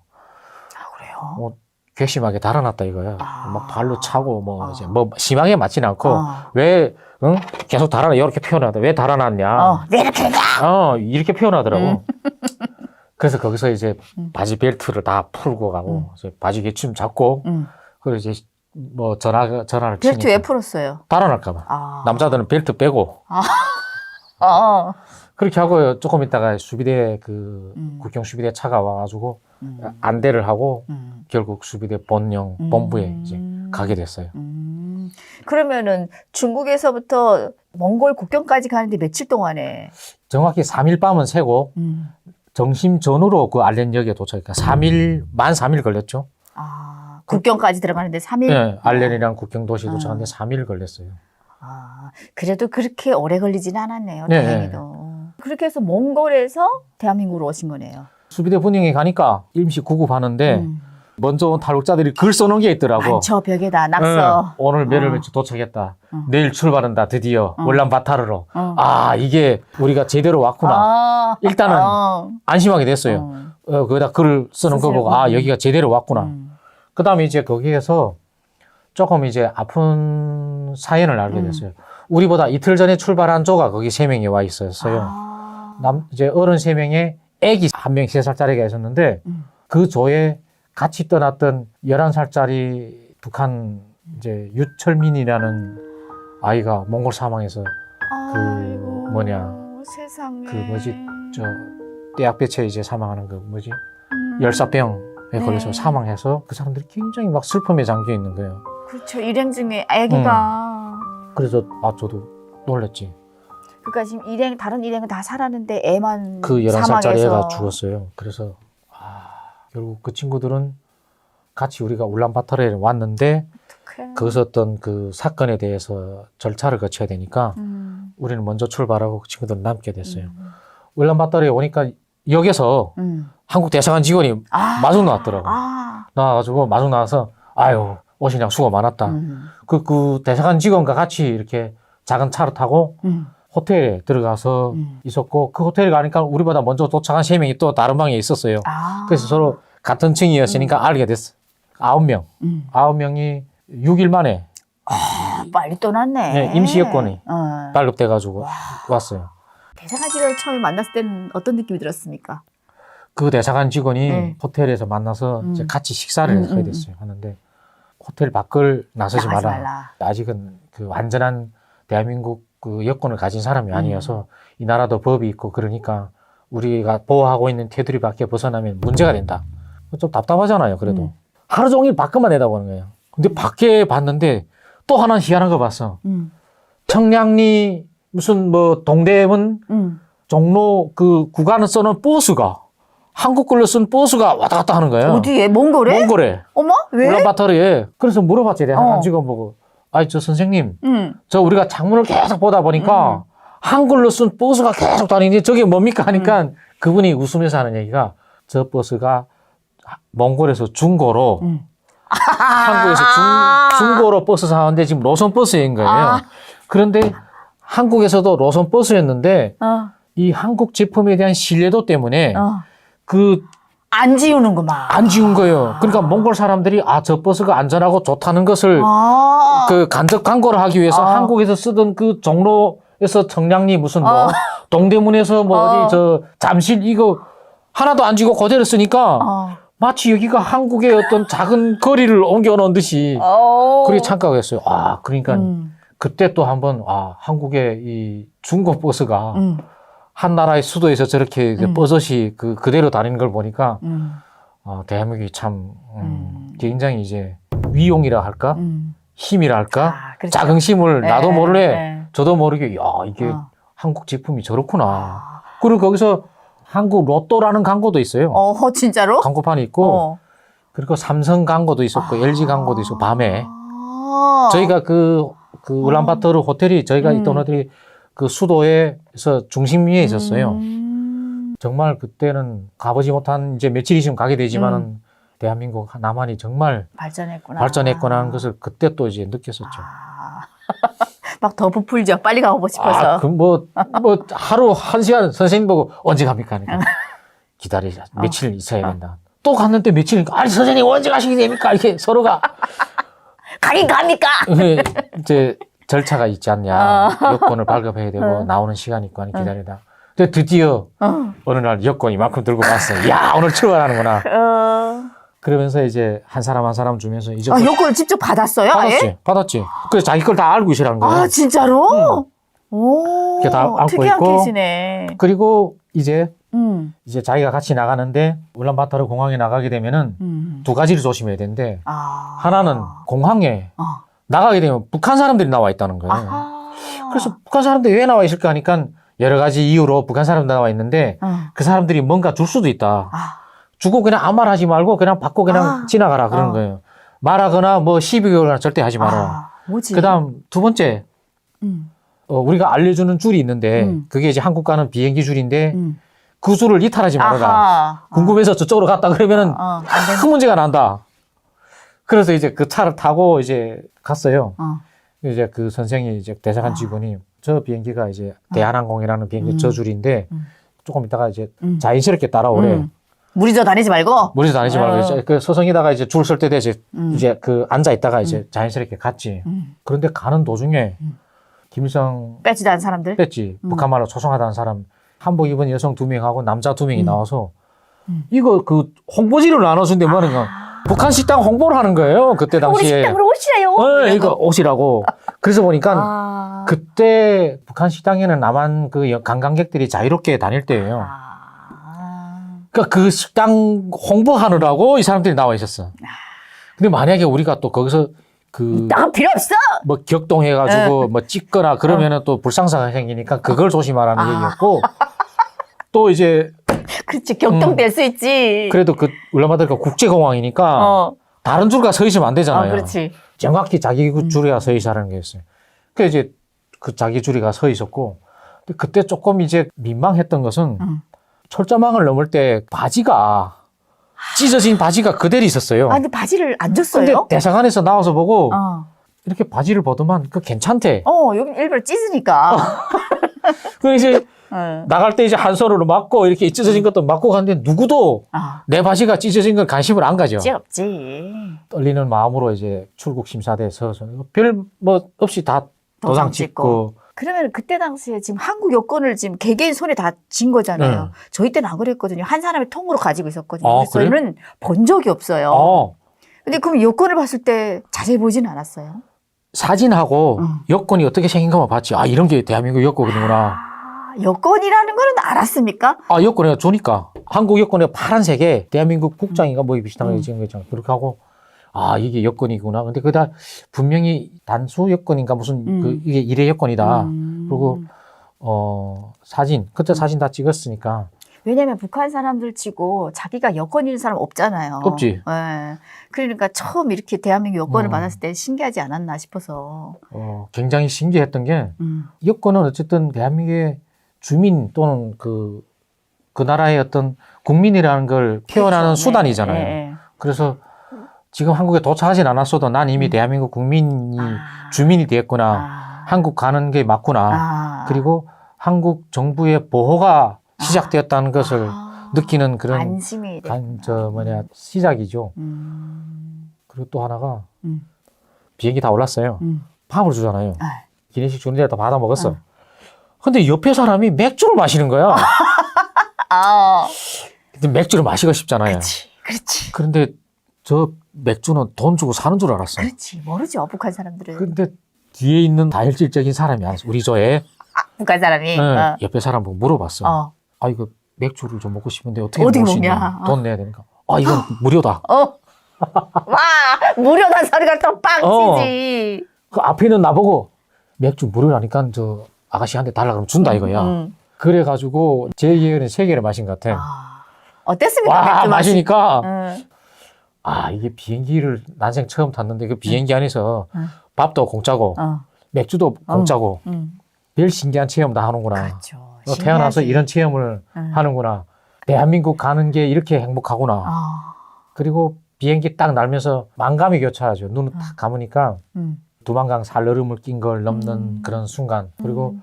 그래요? 뭐 괘씸하게 달아났다 이거야. 막 발로 차고 뭐 이제 뭐 심하게 맞지는 않고 왜 계속 달아나 이렇게 표현하다. 왜 달아났냐? 왜 이렇게 했냐? 이렇게 표현하더라고. 그래서 거기서 이제 바지 벨트를 다 풀고 가고 이제 바지 개춤 잡고 그리고 이제 뭐 전화를 벨트 치니까 왜 풀었어요? 달아날까봐. 남자들은 벨트 빼고. 그렇게 하고 조금 있다가 수비대 국경 수비대 차가 와가지고 안대를 하고 결국 수비대 본부에 이제 가게 됐어요. 그러면은 중국에서부터 몽골 국경까지 가는데 며칠 동안에? 정확히 3일 밤은 새고 점심 전후로 그 알렌역에 도착했니까 3일 걸렸죠. 국경까지 들어가는데 3일? 네, 알렌이랑 국경 도시 도착하는데 3일 걸렸어요. 그래도 그렇게 오래 걸리진 않았네요. 네. 다행히도. 그렇게 해서 몽골에서 대한민국으로 오신 거네요. 수비대 분위기 가니까 임시 구급하는데 먼저 온 탈북자들이 글 써놓은 게 있더라고. 많죠, 벽에다 낙서. 오늘 며칠 도착했다. 내일 출발한다. 드디어 울란바타르로. 이게 우리가 제대로 왔구나. 일단은 안심하게 됐어요. 거기다 글을 쓰는 거 보고 여기가 제대로 왔구나. 그다음에 이제 거기에서 조금 이제 아픈 사연을 알게 됐어요. 우리보다 이틀 전에 출발한 조가 거기 3명이 와 있었어요. 이제 어른 3명에 애기 1명 3살짜리가 있었는데 그 조에 같이 떠났던 11살짜리 북한 이제 유철민이라는 아이가 몽골 사망해서 세상에. 떼약볕에 이제 사망하는 열사병에 걸려서 사망해서 그 사람들이 굉장히 막 슬픔에 잠겨 있는 거예요. 그렇죠. 일행 중에 아기가. 그래서 저도 놀랐지. 그러니까 지금 다른 일행은 다 살았는데 애만 그 11살짜리 사망해서. 애가 죽었어요. 그래서 결국 그 친구들은 같이 우리가 울란바타르에 왔는데 거기서 어떤 그 사건에 대해서 절차를 거쳐야 되니까 우리는 먼저 출발하고 그 친구들은 남게 됐어요. 울란바타르에 오니까 역에서 한국 대사관 직원이 마중 나왔더라고. 나와가지고 마중 나와서 오신양 수고 많았다. 그 대사관 직원과 같이 이렇게 작은 차를 타고 호텔에 들어가서 있었고 그 호텔에 가니까 우리보다 먼저 도착한 3명이 또 다른 방에 있었어요. 그래서 서로 같은 층이었으니까 알게 됐어. 9명. 9명이 6일 만에 빨리 떠났네. 네, 임시 여권이 발급돼가지고 왔어요. 대사관 직원을 처음에 만났을 때는 어떤 느낌이 들었습니까? 그 대사관 직원이 호텔에서 만나서 이제 같이 식사를 하게 됐어요. 하는데 호텔 밖을 나서지 마라. 아직은 그 완전한 대한민국 그 여권을 가진 사람이 아니어서 이 나라도 법이 있고 그러니까 우리가 보호하고 있는 테두리밖에 벗어나면 문제가 된다. 좀 답답하잖아요. 그래도 하루 종일 밖만 내다보는 거예요. 근데 밖에 봤는데 또 하나 희한한 거 봤어. 청량리 무슨 동대문 종로 그 구간을 써놓은 버스가 한국 걸로 쓴 버스가 왔다 갔다 하는 거예요. 어디에? 몽골에? 몽골에. 어머? 왜? 울란바타르에. 그래서 물어봤지. 내가 직원 보고. 저 선생님, 저 우리가 창문을 계속 보다 보니까 한글로 쓴 버스가 계속 다니는데 저게 뭡니까? 하니까 그분이 웃으면서 하는 얘기가 저 버스가 몽골에서 중고로 한국에서 중고로 버스 사는데 지금 노선 버스인 거예요. 그런데 한국에서도 노선 버스였는데 이 한국 제품에 대한 신뢰도 때문에 안 지우는구만. 안 지운 거예요. 그러니까 몽골 사람들이 저 버스가 안전하고 좋다는 것을 그 간접 광고를 하기 위해서 한국에서 쓰던 그 종로에서 청량리 무슨 동대문에서 뭐 어디 저 잠실 이거 하나도 안 지고 그대로 쓰니까 마치 여기가 한국의 어떤 작은 거리를 옮겨 놓은 듯이 그렇게 착각을 했어요. 아, 그러니까 그때 또 한번 한국의 이 중고 버스가 한 나라의 수도에서 저렇게 버섯이 그대로 다니는 걸 보니까 대한민국이 참 굉장히 이제 위용이라 할까? 힘이라 할까? 그렇죠. 자긍심을 나도 모르게 네. 저도 모르게 이게 한국 제품이 저렇구나. 그리고 거기서 한국 로또라는 광고도 있어요. 진짜로? 광고판이 있고 그리고 삼성 광고도 있었고 LG 광고도 있었고 밤에 저희가 그 울란바토르 호텔이 저희가 있던 호텔이 그 수도에서 중심위에 있었어요. 정말 그때는 가보지 못한 이제 며칠 있으면 가게 되지만은 대한민국 남한이 정말 발전했구나 하는 것을 그때 또 이제 느꼈었죠. 막 더 부풀죠. 빨리 가고 싶어서. 뭐 하루 1시간 선생님 보고 언제 갑니까? 그러니까 기다리자. 며칠 있어야 된다. 또 갔는데 며칠이니까 아니 선생님 언제 가시게 됩니까? 이렇게 서로가 가긴 갑니까? 이제 절차가 있지 않냐. 여권을 발급해야 되고 나오는 시간이 있고 하니 기다리다. 근데 드디어 어느 날 여권 이만큼 들고 왔어요. 야 오늘 출발하는구나. 그러면서 이제 한 사람 주면서 이제 여권을 직접 받았어요? 받았지. 그래서 자기 걸 다 알고 있으라는 거예요. 진짜로? 오, 이렇게 다 안고 특이한 있고. 케이스네. 그리고 이제 자기가 같이 나가는데 울란바토르 공항에 나가게 되면은 두 가지를 조심해야 되는데 하나는 공항에 나가게 되면 북한 사람들이 나와 있다는 거예요. 그래서 북한 사람들이 왜 나와 있을까 하니까 여러 가지 이유로 북한 사람들 나와 있는데 그 사람들이 뭔가 줄 수도 있다. 주고 그냥 아무 말 하지 말고 그냥 받고 그냥 지나가라 그러는 거예요. 말하거나 뭐 시비 걸거나 절대 하지 마라. 뭐지? 그다음 두 번째 우리가 알려주는 줄이 있는데 그게 이제 한국 가는 비행기 줄인데 그 줄을 이탈하지 말아라. 궁금해서 저쪽으로 갔다 그러면은 큰 문제가 난다. 그래서 이제 그 차를 타고 이제 갔어요. 이제 그 선생이 이제 대사관 직원이 저 비행기가 이제 대한항공이라는 비행기 저 줄인데 조금 있다가 이제 자연스럽게 따라오래. 무리져 다니지 말고. 이제 그 서성이다가 이제 줄 설 때 이제 그 앉아 있다가 이제 자연스럽게 갔지. 그런데 가는 도중에 김일성 빼지도 않은 사람들. 뺐지. 북한 말로 초성하다는 사람 한복 입은 여성 2명하고 남자 2명이 나와서 이거 그 홍보지를 나눠준데 뭐 하는 거. 북한 식당 홍보를 하는 거예요. 그때 당시에. 우리 식당으로 오시래요. 이거 오시라고. 그래서 보니까 그때 북한 식당에는 남한 그 관광객들이 자유롭게 다닐 때예요. 그러니까 그 식당 홍보하느라고 이 사람들이 나와 있었어. 근데 만약에 우리가 또 거기서 나가 필요 없어. 뭐 격동해가지고 뭐 찍거나 그러면은 또 불상사가 생기니까 그걸 조심하라는 얘기였고 또 이제 그렇지 격동될 수 있지. 그래도 그 울란바토르가 국제공항이니까 다른 줄과 서 있으면 안 되잖아요. 그렇지. 정확히 자기 줄이가 서 있으라는 거였어요. 그래서 이제 그 자기 줄이가 서 있었고 근데 그때 조금 이제 민망했던 것은 철조망을 넘을 때 바지가 찢어진 바지가 그대로 있었어요. 근데 바지를 안 줬어요? 근데 대사관에서 나와서 보고 이렇게 바지를 보더만 그 괜찮대. 여기 일부러 찢으니까. 그래서 이제 나갈 때 이제 한 손으로 막고 이렇게 찢어진 것도 막고 가는데 누구도 내 바지가 찢어진 건 관심을 안 가죠. 없지. 떨리는 마음으로 이제 출국 심사대에 서서 별 뭐 없이 다 도장 찍고. 그러면 그때 당시에 지금 한국 여권을 지금 개개인 손에 다 쥔 거잖아요. 저희 때는 안 그랬거든요. 한 사람의 통으로 가지고 있었거든요. 그래서 저희는 본 적이 없어요. 근데 그럼 여권을 봤을 때 자세히 보지는 않았어요? 사진하고 여권이 어떻게 생긴 것만 봤지. 이런 게 대한민국 여권이구나. 여권이라는 거는 알았습니까? 여권을 주니까. 한국 여권에 파란색에 대한민국 국장인가 뭐 비슷한 거 찍은 거 있잖아. 그렇게 하고 이게 여권이구나. 근데 그다 분명히 단수 여권인가 무슨 이게 일회 여권이다. 그리고 사진 그때 사진 다 찍었으니까. 왜냐면 북한 사람들 치고 자기가 여권 있는 사람 없잖아요. 없지. 네. 그러니까 처음 이렇게 대한민국 여권을 받았을 때 신기하지 않았나 싶어서. 굉장히 신기했던 게 여권은 어쨌든 대한민국의 주민 또는 그 나라의 어떤 국민이라는 걸 표현하는 그렇죠. 수단이잖아요. 네. 그래서 지금 한국에 도착하진 않았어도 난 이미 대한민국 국민이 주민이 됐구나. 한국 가는 게 맞구나. 그리고 한국 정부의 보호가 시작되었다는 것을 느끼는 그런 안심이 시작이죠. 그리고 또 하나가 비행기 다 올랐어요. 밥을 주잖아요. 기내식 주는 데다 받아 먹었어. 근데 옆에 사람이 맥주를 마시는 거야. 아, 근데 맥주를 마시고 싶잖아요. 그렇지. 그런데 저 맥주는 돈 주고 사는 줄 알았어. 그렇지. 모르지, 북한 사람들은. 근데 뒤에 있는 다혈질적인 사람이 아니었어. 우리 조에 북한 사람이. 네, 옆에 사람 보고 물어봤어. 아, 이거 맥주를 좀 먹고 싶은데 어떻게 어디 먹을 수 먹냐? 있냐? 돈 내야 되니까. 아, 이건 무료다. 와, 무료다 소리가 더 빵치지. 그 앞에 있는 나보고 맥주 무료라니까 저 아가씨한테 달라 그러면 준다 이거야. 그래가지고 제 기회는 3개를 마신 것 같아. 어땠습니까? 와, 맥주 맛이? 마시니까 응. 아, 이게 비행기를 난생 처음 탔는데 그 비행기 안에서 밥도 공짜고 맥주도 공짜고 별 신기한 체험 다 하는구나. 그렇죠. 태어나서 신기하지. 이런 체험을 하는구나. 대한민국 가는 게 이렇게 행복하구나. 그리고 비행기 딱 날면서 만감이 교차하죠. 눈을 딱 감으니까 두만강 살얼음을 낀 걸 넘는 그런 순간. 그리고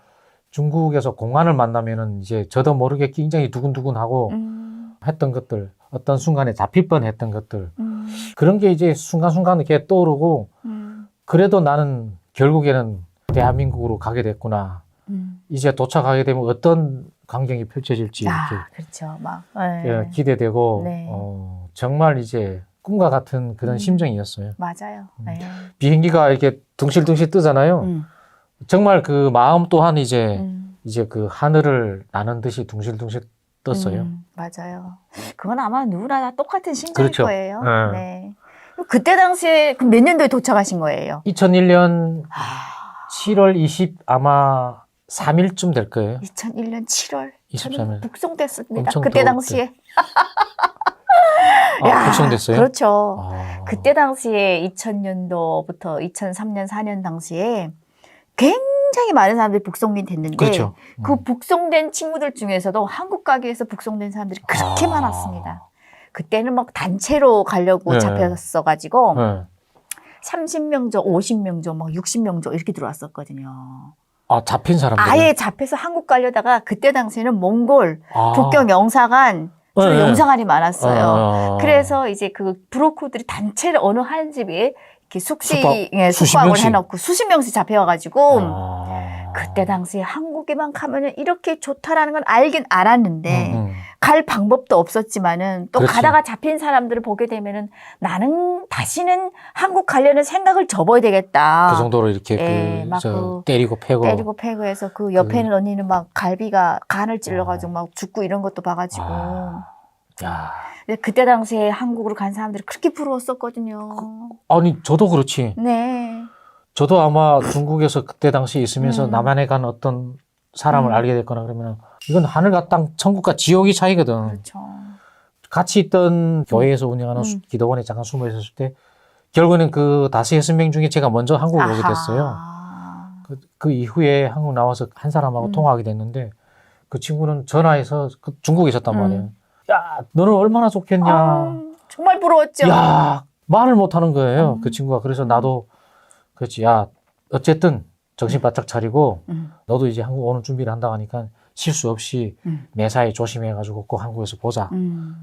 중국에서 공안을 만나면은 이제 저도 모르게 굉장히 두근두근하고 했던 것들, 어떤 순간에 잡힐 뻔했던 것들, 그런 게 이제 순간순간 이렇게 떠오르고, 그래도 나는 결국에는 대한민국으로 가게 됐구나. 이제 도착하게 되면 어떤 광경이 펼쳐질지 이렇게 그렇죠. 막 예, 기대되고, 네. 정말 이제 꿈과 같은 그런 심정이었어요. 맞아요. 네. 비행기가 이렇게 둥실둥실 뜨잖아요. 정말 그 마음 또한 이제 그 하늘을 나는 듯이 둥실둥실 떴어요. 맞아요. 그건 아마 누구나 다 똑같은 심정일 그렇죠. 거예요. 네. 그때 당시에 몇 년도에 도착하신 거예요? 2001년 7월 20 아마 3일쯤 될 거예요. 2001년 7월. 23일. 북송됐습니다. 엄청 그때 더울 당시에. 북송됐어요? 그렇죠. 그때 당시에 2000년도부터 2003년, 4년 당시에 굉장히 많은 사람들이 북송이 됐는데 그렇죠. 그 북송된 친구들 중에서도 한국 가기 위해서 북송된 사람들이 그렇게 많았습니다. 그때는 막 단체로 가려고 네. 잡혔어가지고 네. 30명조, 50명조, 막 60명조 이렇게 들어왔었거든요. 잡힌 사람들. 아예 잡혀서 한국 가려다가 그때 당시에는 몽골, 북경 영사관, 주로 네. 영사관이 많았어요. 그래서 이제 그 브로커들이 단체를 어느 한 집에 이렇게 숙박을 명씩. 해놓고 수십 명씩 잡혀와가지고 그때 당시에 한국에만 가면은 이렇게 좋다라는 건 알긴 알았는데 갈 방법도 없었지만은 또 그렇지. 가다가 잡힌 사람들을 보게 되면은 나는 다시는 한국 가려는 생각을 접어야 되겠다. 그 정도로 이렇게 예, 막 때리고 패고 해서 그 옆에 있는 언니는 막 갈비가 간을 찔러가지고 막 죽고 이런 것도 봐가지고. 야. 근데 그때 당시에 한국으로 간 사람들이 그렇게 부러웠었거든요. 아니 저도 그렇지. 네. 저도 아마 중국에서 그때 당시에 있으면서 남한에 간 어떤 사람을 알게 됐거나 그러면 이건 하늘과 땅, 천국과 지옥의 차이거든. 그렇죠. 같이 있던 교회에서 운영하는 기도원에 잠깐 숨어 있었을 때 결국에는 그 5-6명 중에 제가 먼저 한국을 오게 됐어요. 그 이후에 한국 나와서 한 사람하고 통화하게 됐는데 그 친구는 전화해서 중국에 있었단 말이에요. 야, 너는 얼마나 좋겠냐. 정말 부러웠죠. 야, 말을 못 하는 거예요. 그 친구가. 그래서 나도 그렇지. 야, 어쨌든 정신 바짝 차리고 너도 이제 한국 오는 준비를 한다고 하니까 실수 없이 매사에 조심해가지고 꼭 한국에서 보자.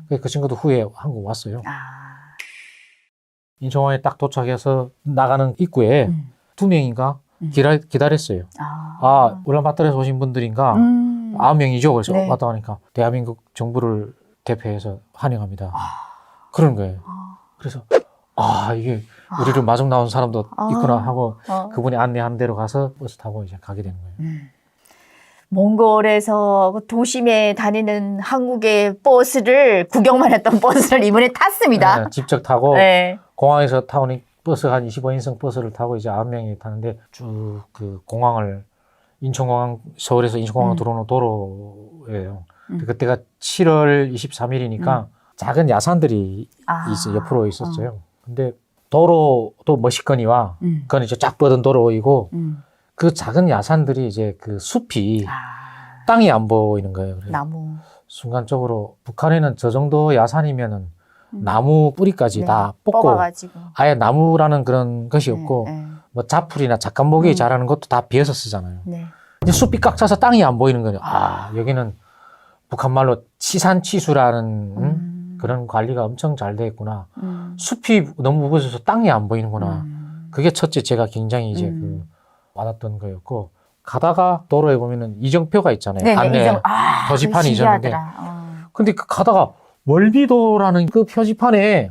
그 친구도 후에 한국 왔어요. 인천공항에 딱 도착해서 나가는 입구에 2명인가 기다렸어요. 울란바토르에서 오신 분들인가 9명이죠. 그래서 네. 왔다 가니까 대한민국 정부를 대표해서 환영합니다. 그런 거예요. 그래서 이게 우리를 마중 나온 사람도 있구나 하고 그분이 안내한 대로 가서 버스 타고 이제 가게 되는 거예요. 몽골에서 도심에 다니는 한국의 버스를 구경만 했던 버스를 이번에 탔습니다. 네, 직접 타고 네. 공항에서 타오니 버스 한 25인승 버스를 타고 이제 9명이 타는데 쭉 그 공항을 인천공항 서울에서 인천공항 들어오는 도로예요. 그때가 7월 23일이니까 작은 야산들이 옆으로 있었어요. 근데 도로도 멋있거니와 그건 이제 쫙 뻗은 도로이고 그 작은 야산들이 이제 그 숲이 땅이 안 보이는 거예요. 그래서 나무. 순간적으로 북한에는 저 정도 야산이면은 나무 뿌리까지 다 뽑고 뽑아가지고. 아예 나무라는 그런 것이 없고 뭐 자풀이나 작간목이 자라는 것도 다 비어서 쓰잖아요. 네. 이제 숲이 꽉 차서 땅이 안 보이는 거예요. 여기는 북한 말로 치산치수라는 그런 관리가 엄청 잘 돼 있구나. 숲이 너무 우거져서 땅이 안 보이는구나. 그게 첫째 제가 굉장히 이제 와닿던 거였고 가다가 도로에 보면은 이정표가 있잖아요. 네네, 안내 표지판이 그거 있었는데. 신기하더라. 근데 그 가다가 월미도라는 그 표지판에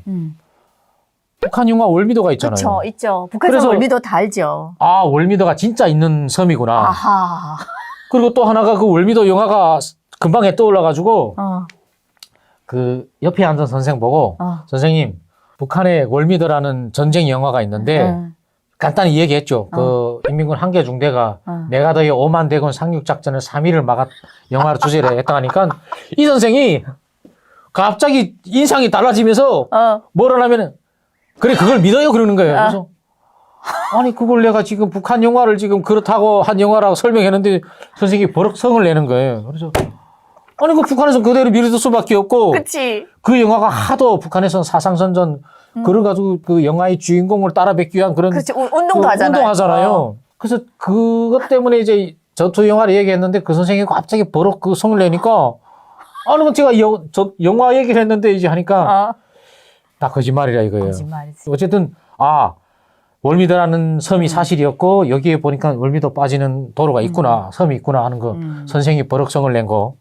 북한 영화 월미도가 있잖아요. 그렇죠, 있죠. 북한에서 그래서- 월미도 다 알죠. 아, 월미도가 진짜 있는 섬이구나. 아하. 그리고 또 하나가 그 월미도 영화가 금방에 떠올라가지고 그 옆에 앉은 선생 보고 선생님 북한에 월미도라는 전쟁 영화가 있는데 간단히 얘기했죠. 그 인민군 한개 중대가 메가더의 5만 대군 상륙 작전을 3일을 막아 영화를 주제로 했다 하니까 이 선생이 갑자기 인상이 달라지면서 뭐라 하면은 그래 그걸 믿어요 그러는 거예요. 그래서 아니 그걸 내가 지금 북한 영화를 지금 그렇다고 한 영화라고 설명했는데 선생님이 버럭 성을 내는 거예요. 그래서 아니 그 북한에서 그대로 믿을 수밖에 없고 그치. 그 영화가 하도 북한에서는 사상선전 그래가지고 그 영화의 주인공을 따라뵙기 위한 그런 그렇지. 운동도 그 하잖아요. 운동하잖아요. 그래서 그것 때문에 이제 전투 영화를 얘기했는데 그 선생님이 갑자기 버럭 그 성을 내니까 아니 뭐 제가 저 영화 얘기를 했는데 이제 하니까 다 거짓말이라 이거예요. 거짓말이지. 어쨌든 월미도라는 섬이 사실이었고 여기에 보니까 월미도 빠지는 도로가 있구나 섬이 있구나 하는 거 선생이 버럭 성을 낸 거.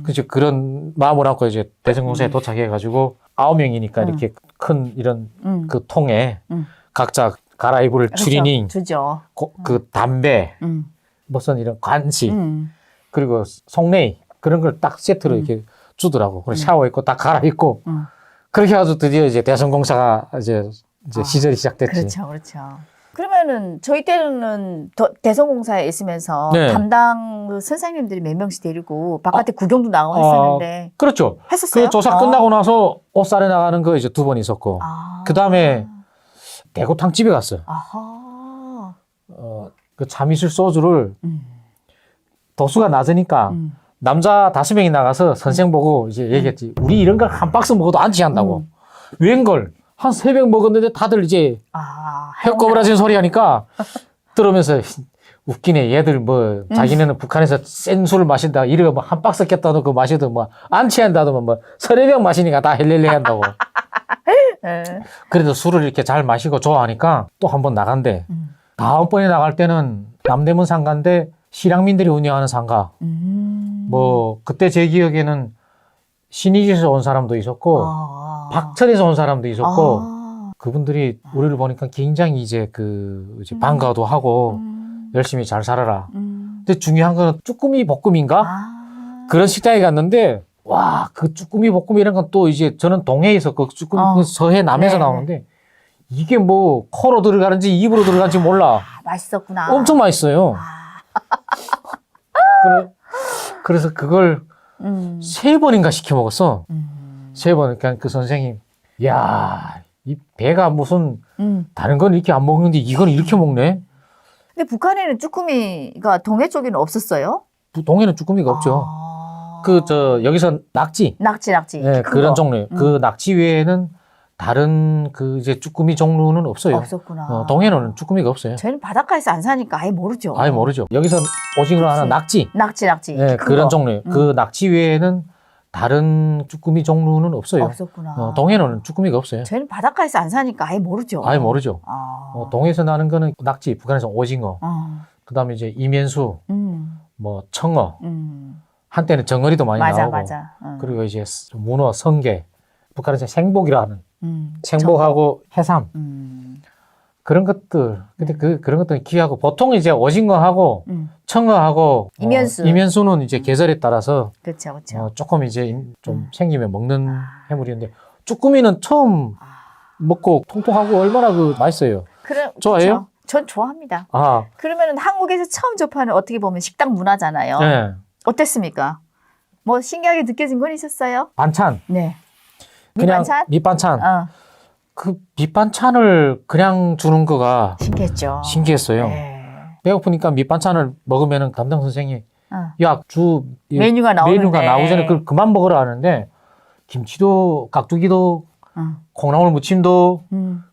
그죠 그런 마음을 안고 이제 대성공사에 도착해가지고 9명이니까 이렇게 큰 이런 그 통에 각자 갈아입을 추리닝, 주죠. 그 담배, 무슨 이런 관시, 그리고 속내이 그런 걸 딱 세트로 이렇게 주더라고. 그래서 샤워했고 딱 갈아입고 그렇게 해가지고 드디어 이제 대성공사가 이제 시절이 시작됐지. 그렇죠, 그렇죠. 그러면은 저희 때는 대성공사에 있으면서 네. 담당 그 선생님들이 몇 명씩 데리고 바깥에 구경도 나가고 했었는데 그렇죠. 했었어요? 그 조사 끝나고 나서 옷살에 나가는 거 이제 2번 있었고 그 다음에 대구탕집에 갔어요. 아하. 그 참이슬 소주를 도수가 낮으니까 남자 5명이 나가서 선생 보고 이제 얘기했지. 우리 이런 걸 한 박스 먹어도 안 취한다고. 웬걸 한 3병 먹었는데 다들 이제 혀꼬부라진 소리 하니까 들으면서 웃기네. 얘들 뭐 자기네는 북한에서 센 술을 마신다. 이래가 뭐 한 박스 깼다 놓고 마셔도 뭐 안 취한다더만 뭐 3병 마시니까 다 헬렐레 한다고. 그래도 술을 이렇게 잘 마시고 좋아하니까 또 한 번 나간대. 다음번에 나갈 때는 남대문 상가인데 실향민들이 운영하는 상가. 뭐 그때 제 기억에는 신의지에서 온 사람도 있었고 박천에서 온 사람도 있었고 그분들이 우리를 보니까 굉장히 이제 이제 반가워도 하고 열심히 잘 살아라. 근데 중요한 건 쭈꾸미 볶음인가? 그런 식당에 갔는데 와, 그 쭈꾸미 볶음 이런 건 또 이제 저는 동해에 있었고 쭈꾸미 그 서해 남해에서 나오는데 이게 뭐 코로 들어가는지 입으로 들어가는지 몰라. 맛있었구나. 엄청 맛있어요. 그래서 그걸 3번인가 시켜 먹었어. 3번. 그러니까 그 선생님, 야, 이 배가 무슨 다른 건 이렇게 안 먹는데 이건 이렇게 먹네. 근데 북한에는 쭈꾸미가 동해 쪽에는 없었어요? 동해는 쭈꾸미가 없죠. 여기서 낙지. 낙지. 네, 그런 종류. 그 낙지 외에는 다른 이제 쭈꾸미 종류는 없어요. 없었구나. 동해는 쭈꾸미가 없어요. 저희는 바닷가에서 안 사니까 아예 모르죠. 아예 모르죠. 여기서 오징어로 하는 낙지. 낙지. 네, 그런 종류. 그 낙지 외에는 다른 쭈꾸미 종류는 없어요. 없었구나. 동해는 쭈꾸미가 없어요. 저희는 바닷가에서 안 사니까 아예 모르죠. 아예 모르죠. 동해에서 나는 거는 낙지, 북한에서 오징어, 그다음에 이제 이면수, 뭐 청어, 한때는 정어리도 많이 나오고, 맞아. 그리고 이제 문어, 성게, 북한에서 생복이라 하는 생복하고 해삼 그런 것들. 근데 그런 것들은 귀하고 보통 이제 오징어하고 청어하고 이면수는 이제 계절에 따라서 그렇죠. 조금 이제 좀 생기면 먹는 해물이었는데 쭈꾸미는 처음 먹고 통통하고 얼마나 맛있어요. 좋아해요? 그쵸? 전 좋아합니다. 아, 그러면은 한국에서 처음 접하는 어떻게 보면 식당 문화잖아요. 네. 어땠습니까? 뭐 신기하게 느껴진 건 있었어요? 반찬. 네. 그냥 밑반찬? 밑반찬. 그 밑반찬을 그냥 주는 거가 신기했죠. 신기했어요. 네. 배고프니까 밑반찬을 먹으면은 담당 선생이 야, 메뉴가 나오기 전에 그걸 그만 먹으라 하는데 김치도 깍두기도 콩나물 무침도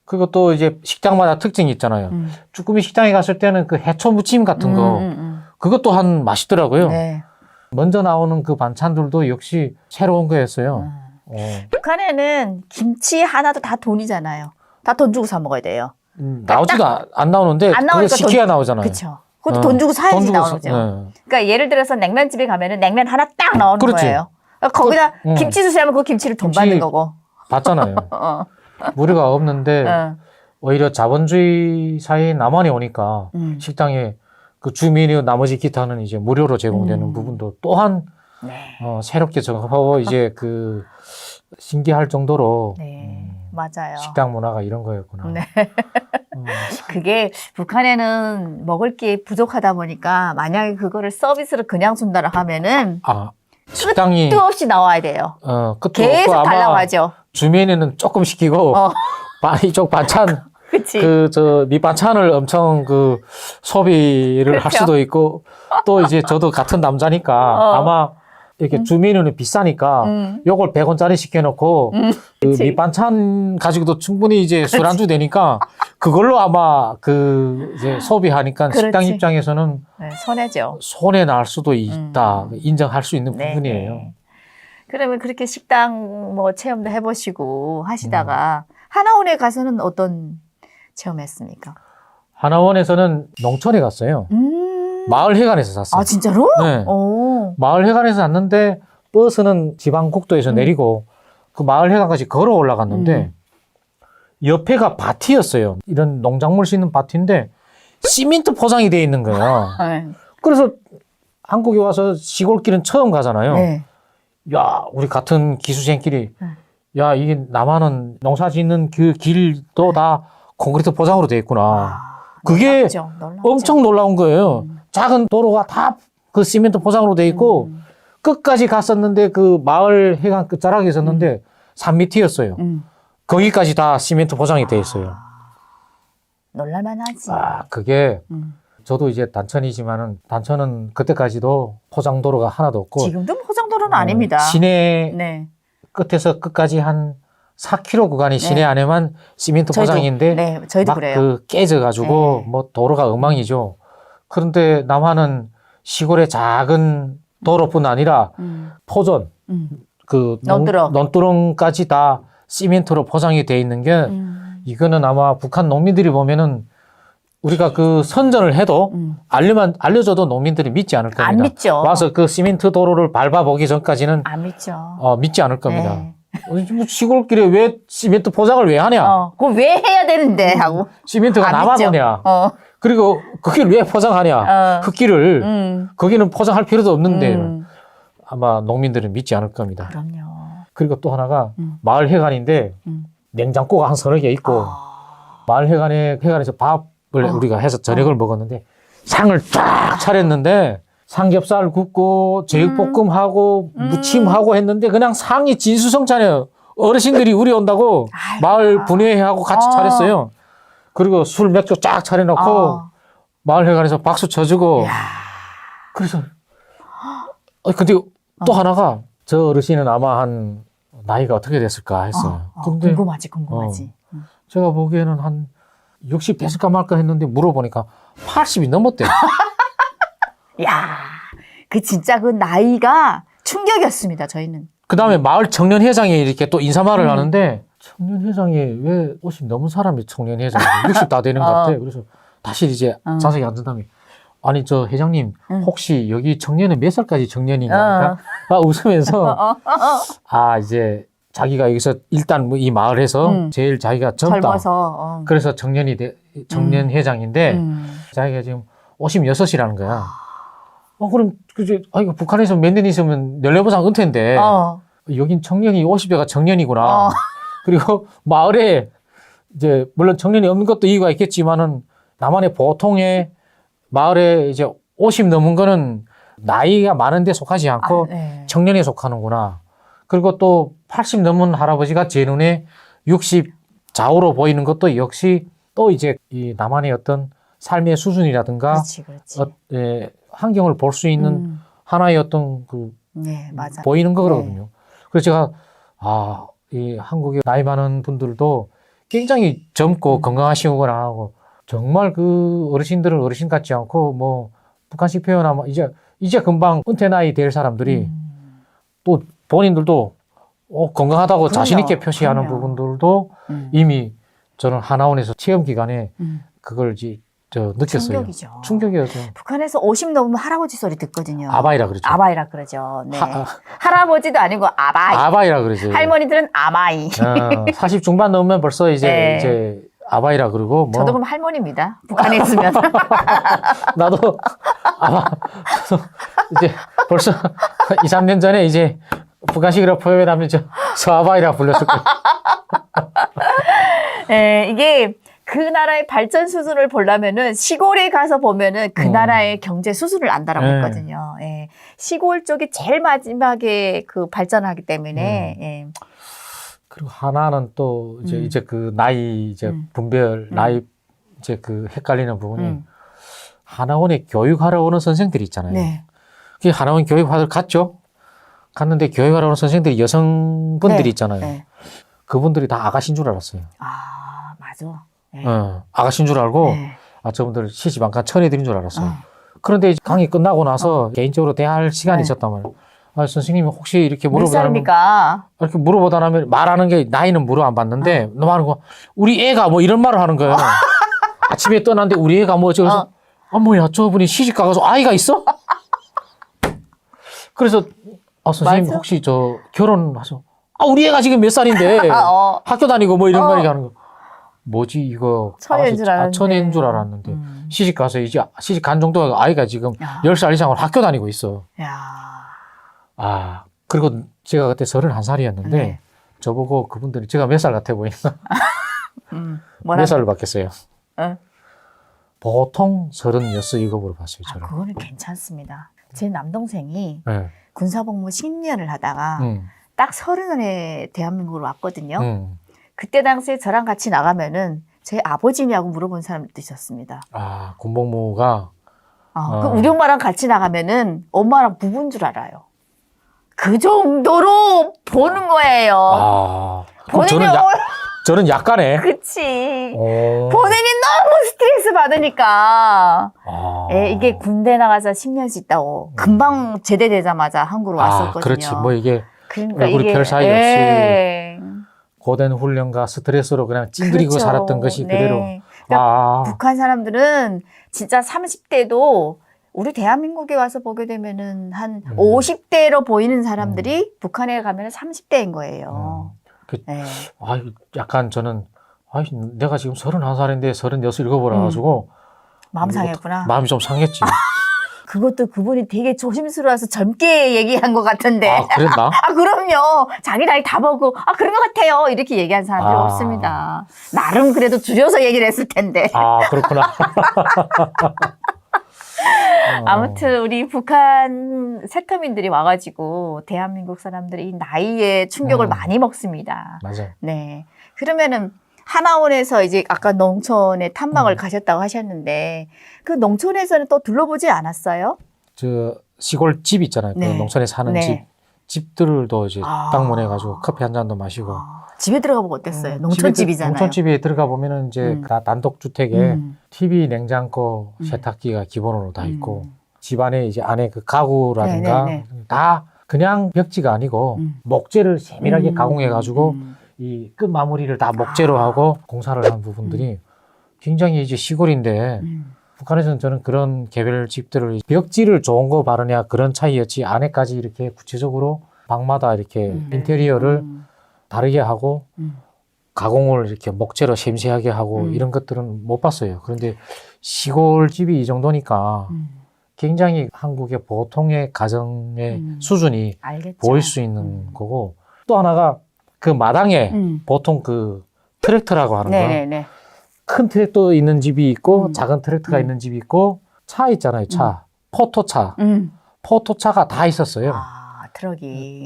그리고 또 이제 식당마다 특징이 있잖아요. 쭈꾸미 식당에 갔을 때는 그 해초 무침 같은 거 그것도 한 맛있더라고요. 네. 먼저 나오는 그 반찬들도 역시 새로운 거였어요. 북한에는 김치 하나도 다 돈이잖아요. 다 돈 주고 사 먹어야 돼요. 나오지도 안 나오는데 안 그거 나오니까 시켜야 나오잖아요. 그렇죠. 그것도 돈 주고 사야지 돈 주고 나오는 거죠. 네. 그러니까 예를 들어서 냉면집에 가면은 냉면 하나 딱 나오는 그렇지. 거예요. 거기다 응. 김치 주세요 하면 그 김치를 돈 김치 받는 거고. 받잖아요. 어. 무료가 없는데 어. 오히려 자본주의 사회에 남한이 오니까 식당에 그 주메뉴 나머지 기타는 이제 무료로 제공되는 부분도 또한 네. 새롭게 적응하고 이제 그 신기할 정도로 네. 맞아요. 식당 문화가 이런 거였구나. 네. 그게 북한에는 먹을 게 부족하다 보니까 만약에 그거를 서비스로 그냥 준다라 하면은 아 식당이 끝도 없이 나와야 돼요. 끝도 계속 없고 아마 달라고 하죠. 주메뉴는 조금 시키고 이쪽 반찬 그치. 밑반찬을 엄청 소비를 할 그렇죠. 수도 있고, 또 이제 저도 같은 남자니까 아마 이렇게 주메뉴는 비싸니까 요걸 100원짜리 시켜놓고 그 그치. 밑반찬 가지고도 충분히 이제 술안주 되니까 그걸로 아마 이제 소비하니까 그렇지. 식당 입장에서는 네, 손해죠. 손해 날 수도 있다. 인정할 수 있는 네, 부분이에요. 네. 그러면 그렇게 식당 뭐 체험도 해보시고 하시다가 하나원에 가서는 어떤 체험했습니까? 하나원에서는 농촌에 갔어요. 마을회관에서 샀어요. 아 진짜로? 네. 오. 마을회관에서 샀는데 버스는 지방국도에서 내리고 그 마을회관까지 걸어 올라갔는데 옆에가 밭이었어요. 이런 농작물 심는 밭인데 시멘트 포장이 돼 있는 거예요. 네. 그래서 한국에 와서 시골길은 처음 가잖아요. 네. 야, 우리 같은 기수생끼리 야, 이게 남한은 농사 짓는 그 길도 다 콘크리트 포장으로 돼 있구나. 그게 놀랍죠. 엄청 놀라운 거예요. 작은 도로가 다 그 시멘트 포장으로 돼 있고 끝까지 갔었는데 그 마을 해관 끝자락에 있었는데 산 밑이었어요. 거기까지 다 시멘트 포장이 돼 있어요. 놀랄만하지. 그게 저도 이제 단천은 그때까지도 포장도로가 하나도 없고 지금도 포장도로는 아닙니다. 시내 네. 끝에서 끝까지 한 4km 구간이 시내 안에만 시멘트 포장인데 네, 저희도 막 그래요. 깨져가지고 네. 뭐 도로가 엉망이죠. 그런데 남한은 시골의 작은 도로뿐 아니라 포전, 논두렁까지 다 시멘트로 포장이 돼 있는 게 이거는 아마 북한 농민들이 보면은 우리가 그 선전을 해도 알려줘도 농민들이 믿지 않을 겁니다. 안 믿죠. 와서 그 시멘트 도로를 밟아보기 전까지는 안 믿죠. 믿지 않을 겁니다. 네. 뭐 시골길에 왜 시멘트 포장을 왜 하냐? 그거 왜 해야 되는데 하고. 시멘트가 안 남아도냐? 그리고 거기를 왜 포장하냐? 흙길을 거기는 포장할 필요도 없는데 아마 농민들은 믿지 않을 겁니다. 그럼요. 그리고 또 하나가 마을 회관인데 냉장고가 한 서너 개 있고 마을 회관에서 밥을 우리가 해서 저녁을 먹었는데 상을 쫙 차렸는데 삼겹살 굽고 제육볶음하고 무침하고 했는데 그냥 상이 진수성찬이에요. 어르신들이 우리 온다고 마을 분회하고 같이 차렸어요. 그리고 술 맥주 쫙 차려놓고 마을회관에서 박수 쳐주고 그래서 근데 또 하나가 저 어르신은 아마 한 나이가 어떻게 됐을까 했어요. 근데 궁금하지. 제가 보기에는 한 60 됐을까 말까 했는데 물어보니까 80이 넘었대요. 야, 그 진짜 그 나이가 충격이었습니다. 저희는. 그 다음에 마을 청년회장이 이렇게 또 인사말을 하는데 청년회장이 왜 50 넘은 사람이 청년회장이 60 다 되는 것 같아. 그래서 다시 이제 자세히 앉은 다음에 아니 저 회장님 혹시 여기 청년은 몇 살까지 청년인가? 웃으면서 이제 자기가 여기서 일단 이 마을에서 제일 자기가 젊다. 젊어서. 그래서 청년회장인데 자기가 지금 56이라는 거야. 그럼 그제 이거 북한에서 몇 년 있으면 14보상 은퇴인데 여긴 청년이 50대가 청년이구나. 그리고 마을에 이제 물론 청년이 없는 것도 이유가 있겠지만은 남한의 보통의 마을에 이제 50 넘은 거는 나이가 많은데 속하지 않고 청년에 속하는구나. 그리고 또 80 넘은 할아버지가 제 눈에 60 좌우로 보이는 것도 역시 또 이제 이 남한의 어떤 삶의 수준이라든가 그렇지. 환경을 볼 수 있는 하나의 어떤 맞아. 보이는 거거든요. 그래서 제가 이 한국의 나이 많은 분들도 굉장히 젊고 건강하시거나 하고 정말 그 어르신들은 어르신 같지 않고 뭐 북한식 표현하면 이제 금방 은퇴 나이 될 사람들이 또 본인들도 건강하다고 자신 있게 표시하는 부분들도 이미 저는 하나원에서 체험 기간에 그걸 이제 저 느꼈어요. 충격이죠. 충격이었죠. 북한에서 50 넘으면 할아버지 소리 듣거든요. 아바이라 그러죠. 아바이라 그러죠. 네. 하- 할아버지도 아니고 아바이. 아바이라 그러지. 할머니들은 아마이. 40 중반 넘으면 벌써 네. 이제 아바이라 그러고 뭐 저도 그럼 할머니입니다. 북한에 있으면. 나도 아마 이제 벌써 2, 3년 전에 이제 북한식으로 표현하면 저 아바이라 불렀을 거예요. 네, 이게 그 나라의 발전 수준을 보려면은 시골에 가서 보면은 그 나라의 경제 수준을 안다라고 네. 했거든요. 예. 시골 쪽이 제일 마지막에 그 발전하기 때문에 예. 그리고 하나는 또 이제 그 나이 이제 분별 나이 이제 그 헷갈리는 부분이 하나원에 교육하러 오는 선생들이 있잖아요. 네. 그 하나원 교육하러 갔죠. 갔는데 교육하러 오는 선생들이 여성분들이 네. 있잖아요. 네. 그분들이 다 아가씨인 줄 알았어요. 아, 맞아. 네. 아가씨인 줄 알고 네. 저분들 시집 안 간 처녀들인 줄 알았어요. 어. 그런데 이제 강의 끝나고 나서 개인적으로 대화할 시간이 네. 있었단 말이에요. 선생님이 혹시 이렇게 몇 물어보다 하면 살입니까? 이렇게 물어보다 하면 말하는 게 나이는 물어 안 봤는데 너무 하는 거 우리 애가 뭐 이런 말을 하는 거예요. 아침에 떠났는데 우리 애가 뭐 저래서 뭐야 저분이 시집 가서 아이가 있어? 그래서 선생님 맞아? 혹시 저 결혼하셔? 우리 애가 지금 몇 살인데 학교 다니고 뭐 이런 말이 하는 거. 뭐지 이거 천애인 줄 알았는데. 천애인 줄 알았는데 시집 가서 이제 시집 간 정도가 아이가 지금 10살 이상으로 학교 다니고 있어. 야. 그리고 제가 그때 31살이었는데 네. 저보고 그분들이 제가 몇 살 같아 보이나? 몇 살을 받겠어요? 응? 보통 36 이거 물어봤어요, 저를. 그거는 괜찮습니다. 제 남동생이 네. 군사복무 10년을 하다가 음, 딱 30에 대한민국으로 왔거든요. 음. 그때 당시에 저랑 같이 나가면은 제 아버지냐고 물어본 사람도 있었습니다. 군복무가 그 우리 엄마랑 같이 나가면은 엄마랑 부부인 줄 알아요. 그 정도로 보는 거예요. 그럼 본인이 저는 약간의 그치. 본인이 너무 스트레스 받으니까. 이게 군대 나가서 10년씩 있다고 금방 제대되자마자 한국으로 왔었거든요. 그렇지. 뭐 이게 그러니까 얼굴이 이게 별 사이 없이 고된 훈련과 스트레스로 그냥 찡그리고 그렇죠. 살았던 것이 네. 그대로. 그러니까 북한 사람들은 진짜 30대도 우리 대한민국에 와서 보게 되면은 한 50대로 보이는 사람들이 북한에 가면은 30대인 거예요. 네. 약간 저는 내가 지금 31살인데 36 읽어보라 가지고 마음 상했구나. 마음이 좀 상했지. 그것도 그분이 되게 조심스러워서 젊게 얘기한 것 같은데. 그랬나? 그럼요. 자기 나이 다 보고, 그런 것 같아요. 이렇게 얘기한 사람들이 없습니다. 나름 그래도 줄여서 얘기를 했을 텐데. 그렇구나. 아무튼 우리 북한 세터민들이 와가지고 대한민국 사람들이 이 나이에 충격을 많이 먹습니다. 맞아요. 네. 그러면은 하나원에서 이제 아까 농촌에 탐방을 가셨다고 하셨는데 그 농촌에서는 또 둘러보지 않았어요? 저 시골 집 있잖아요. 네. 그 농촌에 사는 네. 집들도 이제 방문해가지고 커피 한 잔도 마시고. 집에 들어가 보고 어땠어요? 농촌집이잖아요. 농촌집에 들어가 보면은 이제 다 단독주택에 TV, 냉장고, 음. 세탁기가 기본으로 다 있고 집 안에 이제 안에 그 가구라든가 네네네. 다 그냥 벽지가 아니고 목재를 세밀하게 가공해가지고 이 끝 마무리를 다 목재로 하고 공사를 한 부분들이 굉장히 이제 시골인데 북한에서는 저는 그런 개별 집들을 벽지를 좋은 거 바르냐 그런 차이였지 안에까지 이렇게 구체적으로 방마다 이렇게 인테리어를 다르게 하고 가공을 이렇게 목재로 섬세하게 하고 이런 것들은 못 봤어요. 그런데 시골 집이 이 정도니까 굉장히 한국의 보통의 가정의 수준이 알겠죠. 보일 수 있는 거고 또 하나가 그 마당에 보통 그 트랙터라고 하는 거 네네네. 큰 트랙터 있는 집이 있고 작은 트랙터가 있는 집이 있고 차 있잖아요. 차. 포토차. 포토차가 다 있었어요. 트럭이.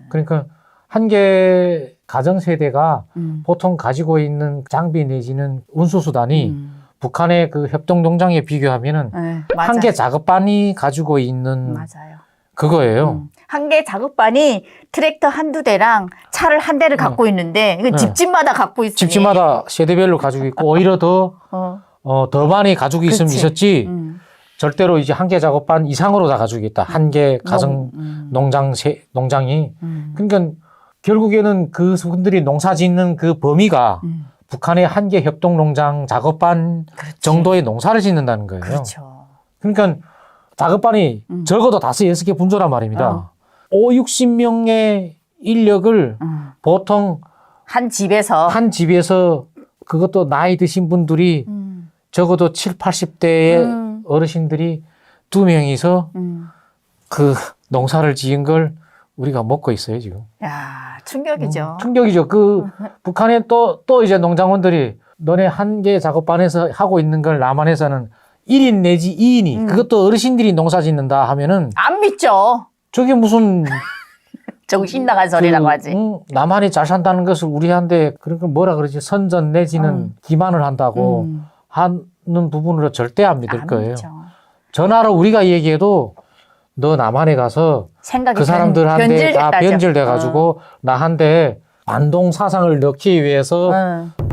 그러니까 한 개 가정 세대가 보통 가지고 있는 장비 내지는 운수수단이 북한의 그 협동농장에 비교하면은 한 개 작업반이 가지고 있는 맞아요. 그거예요. 한 개 작업반이 트랙터 한두 대랑 차를 한 대를 갖고 있는데 이건 집집마다 갖고 있으니 집집마다 세대별로 가지고 있고 오히려 더 많이 가지고 있으면 그치. 있었지 절대로 이제 한 개 작업반 이상으로 다 가지고 있다. 한 개 가정 농장이 그러니까 결국에는 그 분들이 농사 짓는 그 범위가 북한의 한계 협동농장 작업반 그렇지. 정도의 농사를 짓는다는 거예요. 그렇죠. 그러니까 작업반이 적어도 5-6개 분조란 말입니다. 50-60명의 인력을 보통 한 집에서 한 집에서 그것도 나이 드신 분들이 적어도 70-80대의 어르신들이 2명이서 그 농사를 지은 걸 우리가 먹고 있어요, 지금. 야, 충격이죠. 충격이죠. 그 북한에 또 이제 농장원들이 너네 한계 작업반에서 하고 있는 걸 남한에서는 1인 내지 2인이 그것도 어르신들이 농사 짓는다 하면은 안 믿죠. 저게 무슨 정신 나간 소리라고 하지. 남한이 잘 산다는 것을 우리한테 그러니까 뭐라 그러지 선전 내지는 기만을 한다고 하는 부분으로 절대 안 믿을 안 거예요. 믿죠. 전화로 우리가 얘기해도 너 남한에 가서 생각이 그 사람들한테 다 변질됐다죠. 변질돼가지고 나한테 반동 사상을 넣기 위해서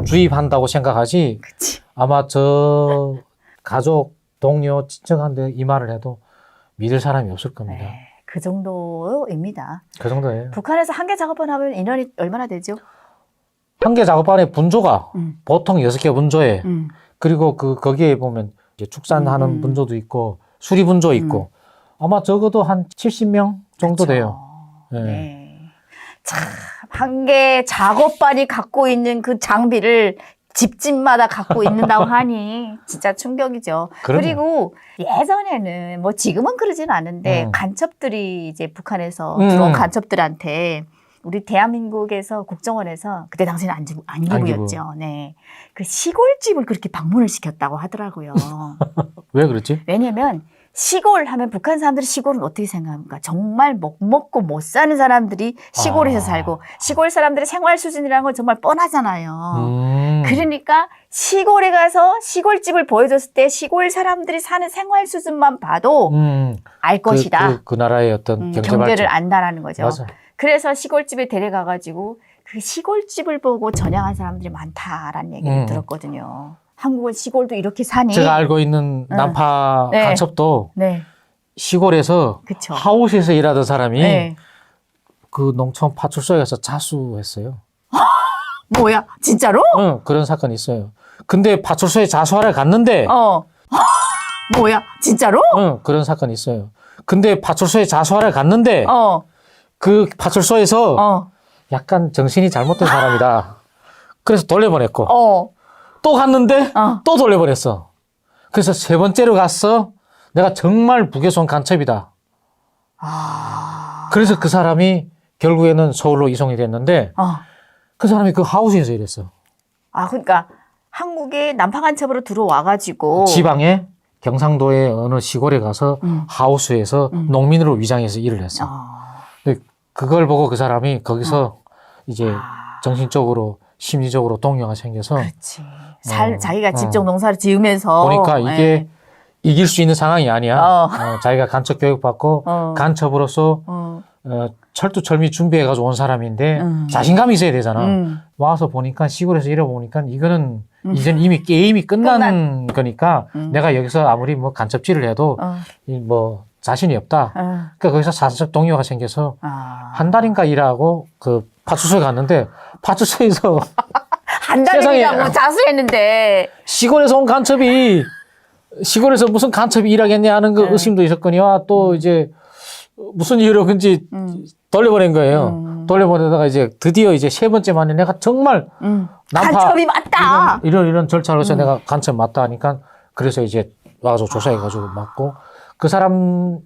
주입한다고 생각하지. 그치. 아마 저 가족, 동료, 친척한테 이 말을 해도 믿을 사람이 없을 겁니다. 네, 그 정도입니다. 그 정도예요. 북한에서 한개 작업을 하면 인원이 얼마나 되죠? 한개 작업반의 분조가 보통 6개 분조에 그리고 거기에 보면 이제 축산하는 분조도 있고 수리 분조 있고 아마 적어도 한 70명 정도 그렇죠. 돼요. 네. 네. 참, 한 개 작업반이 갖고 있는 그 장비를 집집마다 갖고 있는다고 하니 진짜 충격이죠. 그럼요. 그리고 예전에는 뭐 지금은 그러진 않은데 간첩들이 이제 북한에서 음. 들어온 간첩들한테 우리 대한민국에서 국정원에서 그때 당시는 안기부였죠. 네. 그 시골집을 그렇게 방문을 시켰다고 하더라고요. 왜 그렇지? 왜냐면 시골 하면 북한 사람들이 시골은 어떻게 생각합니까? 정말 먹고 못 사는 사람들이 시골에서 살고 시골 사람들의 생활 수준이라는 건 정말 뻔하잖아요. 그러니까 시골에 가서 시골집을 보여줬을 때 시골 사람들이 사는 생활 수준만 봐도 알 것이다. 그 나라의 어떤 경제를 안다라는 거죠. 맞아. 그래서 시골집에 데려가가지고 그 시골집을 보고 전향한 사람들이 많다라는 얘기를 들었거든요. 한국은 시골도 이렇게 사니? 제가 알고 있는 난파 네. 간첩도 네. 시골에서 그쵸. 하우스에서 일하던 사람이 네. 그 농촌 파출소에 가서 자수했어요. 뭐야? 진짜로? 응, 그런 사건이 있어요. 근데 파출소에 자수하러 갔는데 뭐야? 진짜로? 응, 그런 사건이 있어요. 근데 파출소에 자수하러 갔는데 그 파출소에서 약간 정신이 잘못된 사람이다. 그래서 돌려보냈고 또 갔는데 또 돌려보냈어. 그래서 3번째로 갔어. 내가 정말 북에서 온 간첩이다. 그래서 그 사람이 결국에는 서울로 이송이 됐는데 그 사람이 그 하우스에서 일했어. 그러니까 한국에 난파간첩으로 들어와가지고 지방에 경상도의 어느 시골에 가서 하우스에서 농민으로 위장해서 일을 했어. 근데 그걸 보고 그 사람이 거기서 이제 정신적으로 심리적으로 동요가 생겨서 그렇지. 자기가 직접 농사를 지으면서 보니까 이게 이길 수 있는 상황이 아니야. 자기가 간첩 교육받고 간첩으로서 철두철미 준비해가지고 온 사람인데 자신감이 있어야 되잖아. 와서 보니까 시골에서 일해보니까 이거는 이젠 이미 게임이 끝난 거니까 내가 여기서 아무리 뭐 간첩질을 해도 뭐 자신이 없다. 그러니까 거기서 사회적 동요가 생겨서 한 달인가 일하고 그 파출소에 갔는데 파출소에서 한 달이라고 자수했는데 시골에서 온 간첩이 시골에서 무슨 간첩이 일하겠냐 하는 그 의심도 있었거니와 또 이제 무슨 이유로 그런지 돌려보낸 거예요. 돌려보내다가 이제 드디어 이제 3번째 만에 내가 정말 간첩이 맞다. 이런 절차로 해서 내가 간첩 맞다 하니까 그래서 이제 와서 조사해가지고 맞고 그 사람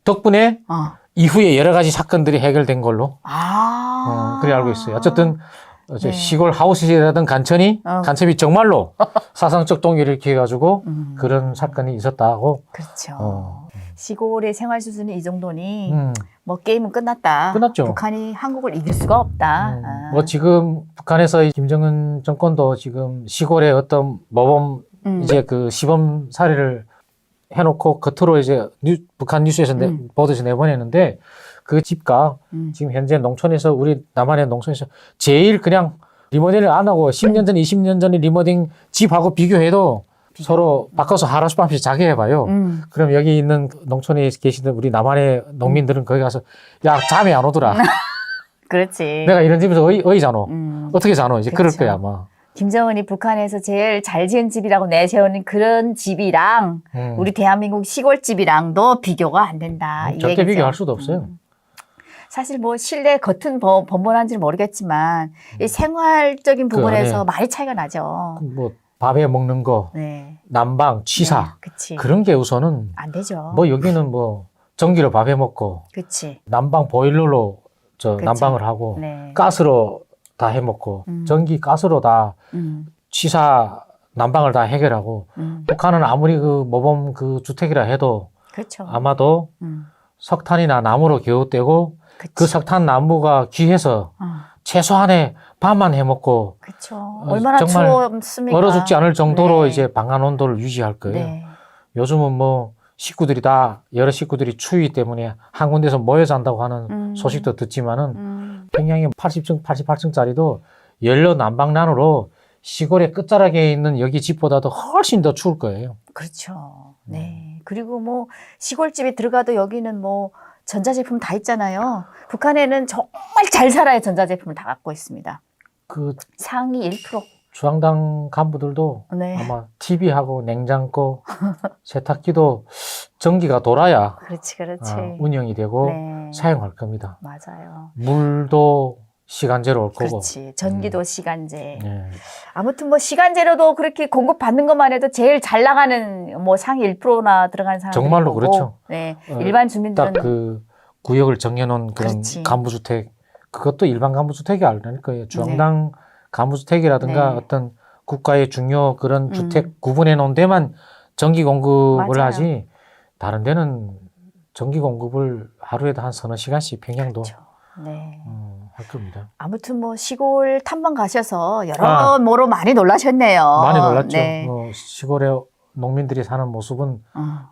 덕분에 이후에 여러 가지 사건들이 해결된 걸로 그래 알고 있어요. 어쨌든 시골 하우스에 일하던 간첩이 정말로 사상적 동요를 일으켜가지고 그런 사건이 있었다고. 그렇죠. 시골의 생활 수준이 이 정도니 뭐 게임은 끝났다. 끝났죠. 북한이 한국을 이길 수가 없다. 뭐 지금 북한에서 김정은 정권도 지금 시골의 어떤 모범 이제 그 시범 사례를 해놓고 겉으로 이제 북한 뉴스에서 보도에서 내보내는데 그 집가 지금 현재 농촌에서 우리 남한의 농촌에서 제일 그냥 리모델을 안 하고 10년 전, 20년 전에 리모델 집하고 비교해도 서로 바꿔서 하루씩 밤씩 자게 해봐요. 그럼 여기 있는 농촌에 계시던 우리 남한의 농민들은 거기 가서 야 잠이 안 오더라. 그렇지. 내가 이런 집에서 어이 자노. 어떻게 자노? 이제 그럴 그렇죠. 거야 아마. 김정은이 북한에서 제일 잘 지은 집이라고 내세우는 그런 집이랑 우리 대한민국 시골집이랑도 비교가 안 된다. 이 절대 얘기죠. 비교할 수도 없어요. 사실 뭐 실내 겉은 번번한지는 모르겠지만 이 생활적인 부분에서 많이 차이가 나죠. 뭐 밥에 먹는 거, 네. 난방, 취사 네, 그치. 그런 게 우선은 안 되죠. 뭐 여기는 뭐 전기로 밥해 먹고 그치. 난방 보일러로 그쵸. 난방을 하고 네. 가스로 다 해 먹고 전기 가스로 다 취사 난방을 다 해결하고 북한은 아무리 그 모범 그 주택이라 해도 그렇죠. 아마도 석탄이나 나무로 겨우 떼고 그 석탄 나무가 귀해서 최소한의 밥만 해 먹고 그렇죠. 얼마나 정말 추웠습니까? 얼어 죽지 않을 정도로 네. 이제 방한 온도를 유지할 거예요. 네. 요즘은 뭐 식구들이 다 여러 식구들이 추위 때문에 한 군데서 모여 산다고 하는 소식도 듣지만은 평양이 80층, 88층짜리도 연료 난방난으로 시골의 끝자락에 있는 여기 집보다도 훨씬 더 추울 거예요. 그렇죠. 네. 그리고 뭐 시골집에 들어가도 여기는 뭐 전자제품 다 있잖아요. 북한에는 정말 잘 살아야 전자제품을 다 갖고 있습니다. 그 상위 1%. 중앙당 간부들도 네. 아마 TV하고 냉장고, 세탁기도 전기가 돌아야 그렇지. 운영이 되고 네. 사용할 겁니다. 맞아요. 물도 시간제로 올 거고. 그렇지. 전기도 시간제. 네. 아무튼 뭐 시간제로도 그렇게 공급받는 것만 해도 제일 잘 나가는 뭐 상위 1%나 들어간 사람들 정말로 그렇죠. 네. 일반 주민들은 딱 그 구역을 정해놓은 그런 그렇지. 간부주택, 그것도 일반 간부주택이 아니라니까요. 중앙당 간부주택이라든가 네. 어떤 국가의 중요 그런 주택 구분해 놓은 데만 전기 공급을 맞아요. 하지, 다른 데는 전기 공급을 하루에도 한 서너 시간씩 평양도 그렇죠. 네. 할 겁니다. 아무튼 뭐 시골 탐방 가셔서 여러모로 많이 놀라셨네요. 많이 놀랐죠. 네. 시골의 농민들이 사는 모습은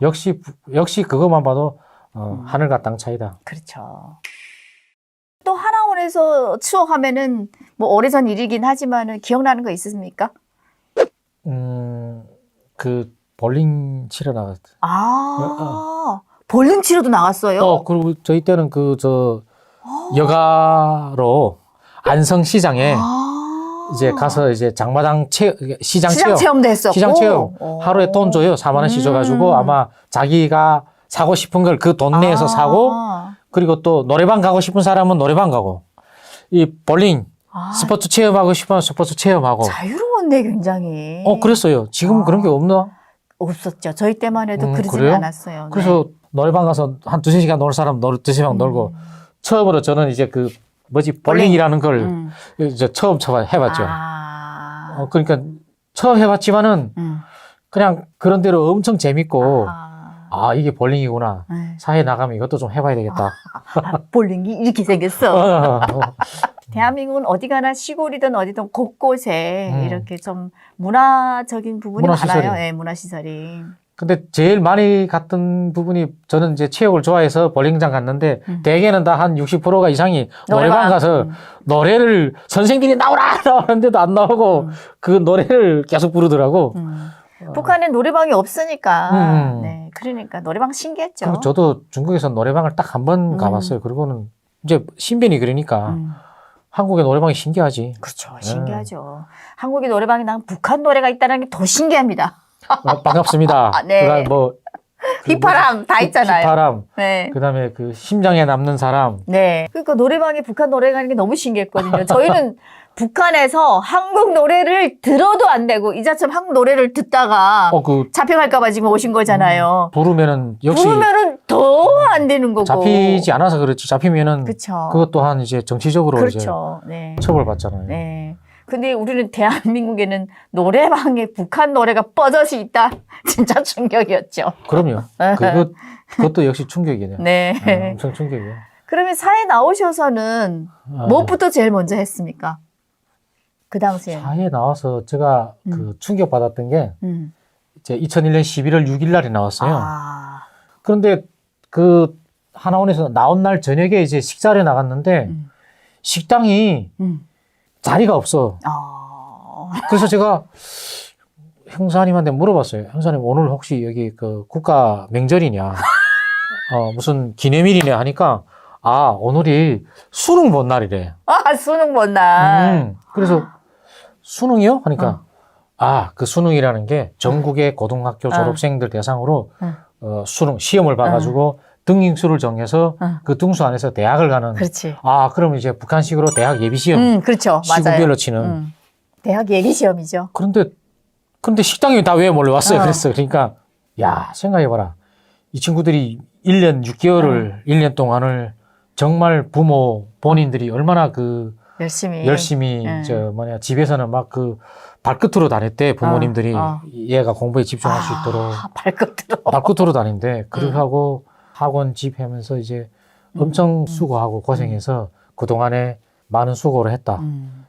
역시 그것만 봐도 하늘과 땅 차이다. 그렇죠. 또 하나원에서 추억하면은 뭐 오래전 일이긴 하지만은 기억나는 거 있으십니까? 그 볼링 치러 나갔을 때. 볼링 치러도 나갔어요? 그리고 저희 때는 여가로 안성시장에 이제 가서 이제 장마당 시장 체험도 했었고. 시장 체험 하루에 돈 줘요. 4만 원씩 줘가지고 아마 자기가 사고 싶은 걸 그 돈 내에서 사고, 그리고 또 노래방 가고 싶은 사람은 노래방 가고, 이 볼링 스포츠 체험하고 싶으면 스포츠 체험하고. 자유로웠네, 굉장히. 그랬어요. 지금 그런 게 없나? 없었죠. 저희 때만 해도 그러지는 그래요? 않았어요. 그래서 노래방 가서 한 두세 시간 놀 사람 두세 시간 놀고, 처음으로 저는 이제 볼링이라는 걸 이제 처음 해봤죠. 그러니까 처음 해봤지만은 그냥 그런 대로 엄청 재밌고, 이게 볼링이구나. 사회 나가면 이것도 좀 해봐야 되겠다. 볼링이 이렇게 생겼어. 대한민국은 어디 가나 시골이든 어디든 곳곳에 이렇게 좀 문화적인 부분이 문화시설이. 많아요. 네, 문화시설이. 근데 제일 많이 갔던 부분이, 저는 이제 체육을 좋아해서 볼링장 갔는데 대개는 다 한 60%가 이상이 노래방 가서 노래를 선생님이 나오는데도 안 나오고 그 노래를 계속 부르더라고. 북한엔 노래방이 없으니까. 네, 그러니까 노래방 신기했죠. 그리고 저도 중국에서 노래방을 딱 한 번 가봤어요. 그리고는 이제 신변이 그러니까 한국의 노래방이 신기하지. 그렇죠. 신기하죠. 한국의 노래방에 난 북한 노래가 있다는 게 더 신기합니다. 반갑습니다. 네. 그다음에 휘파람 다 있잖아요. 휘파람. 네. 그다음에 그 심장에 남는 사람. 네. 그러니까 노래방에 북한 노래가 있는 게 너무 신기했거든요. 저희는 북한에서 한국 노래를 들어도 안 되고, 이자처럼 한국 노래를 듣다가 잡혀갈까봐 지금 오신 거잖아요. 부르면은 역시 더 안 되는 거고. 잡히지 않아서 그렇지. 잡히면은 그쵸. 그것 또한 이제 정치적으로 그렇죠. 네. 처벌받잖아요. 네. 근데 우리는 대한민국에는 노래방에 북한 노래가 뻗어서 있다. 진짜 충격이었죠. 그럼요. 그것도 역시 충격이네요. 네. 엄청 충격이에요. 그러면 사회 나오셔서는 무엇부터 제일 먼저 했습니까? 그 당시에. 사회에 나와서 제가 충격받았던 게 이제 2001년 11월 6일 날에 나왔어요. 그런데 하나원에서 나온 날 저녁에 이제 식사를 나갔는데 식당이 자리가 없어. 그래서 제가 형사님한테 물어봤어요. 형사님, 오늘 혹시 여기 국가 명절이냐? 무슨 기념일이냐 하니까, 오늘이 수능 본 날이래. 수능 본 날. 그래서 수능이요? 하니까 그 수능이라는 게 전국의 고등학교 졸업생들 대상으로 수능 시험을 봐가지고 등인수를 정해서 그 등수 안에서 대학을 가는. 그렇지. 그럼 이제 북한식으로 대학 예비 시험. 그렇죠. 맞아요. 시군별로 치는. 대학 예비 시험이죠. 그런데 식당에 다 왜 몰려왔어요? 그랬어. 그러니까 야, 생각해봐라. 이 친구들이 1년 6개월을 1년 동안을 정말 부모 본인들이 얼마나 열심히 집에서는 막 발끝으로 다녔대. 부모님들이 얘가 공부에 집중할 수 있도록 발끝으로 다닌대. 그렇게 하고 학원 집하면서 이제 엄청 수고하고 고생해서 그동안에 많은 수고를 했다.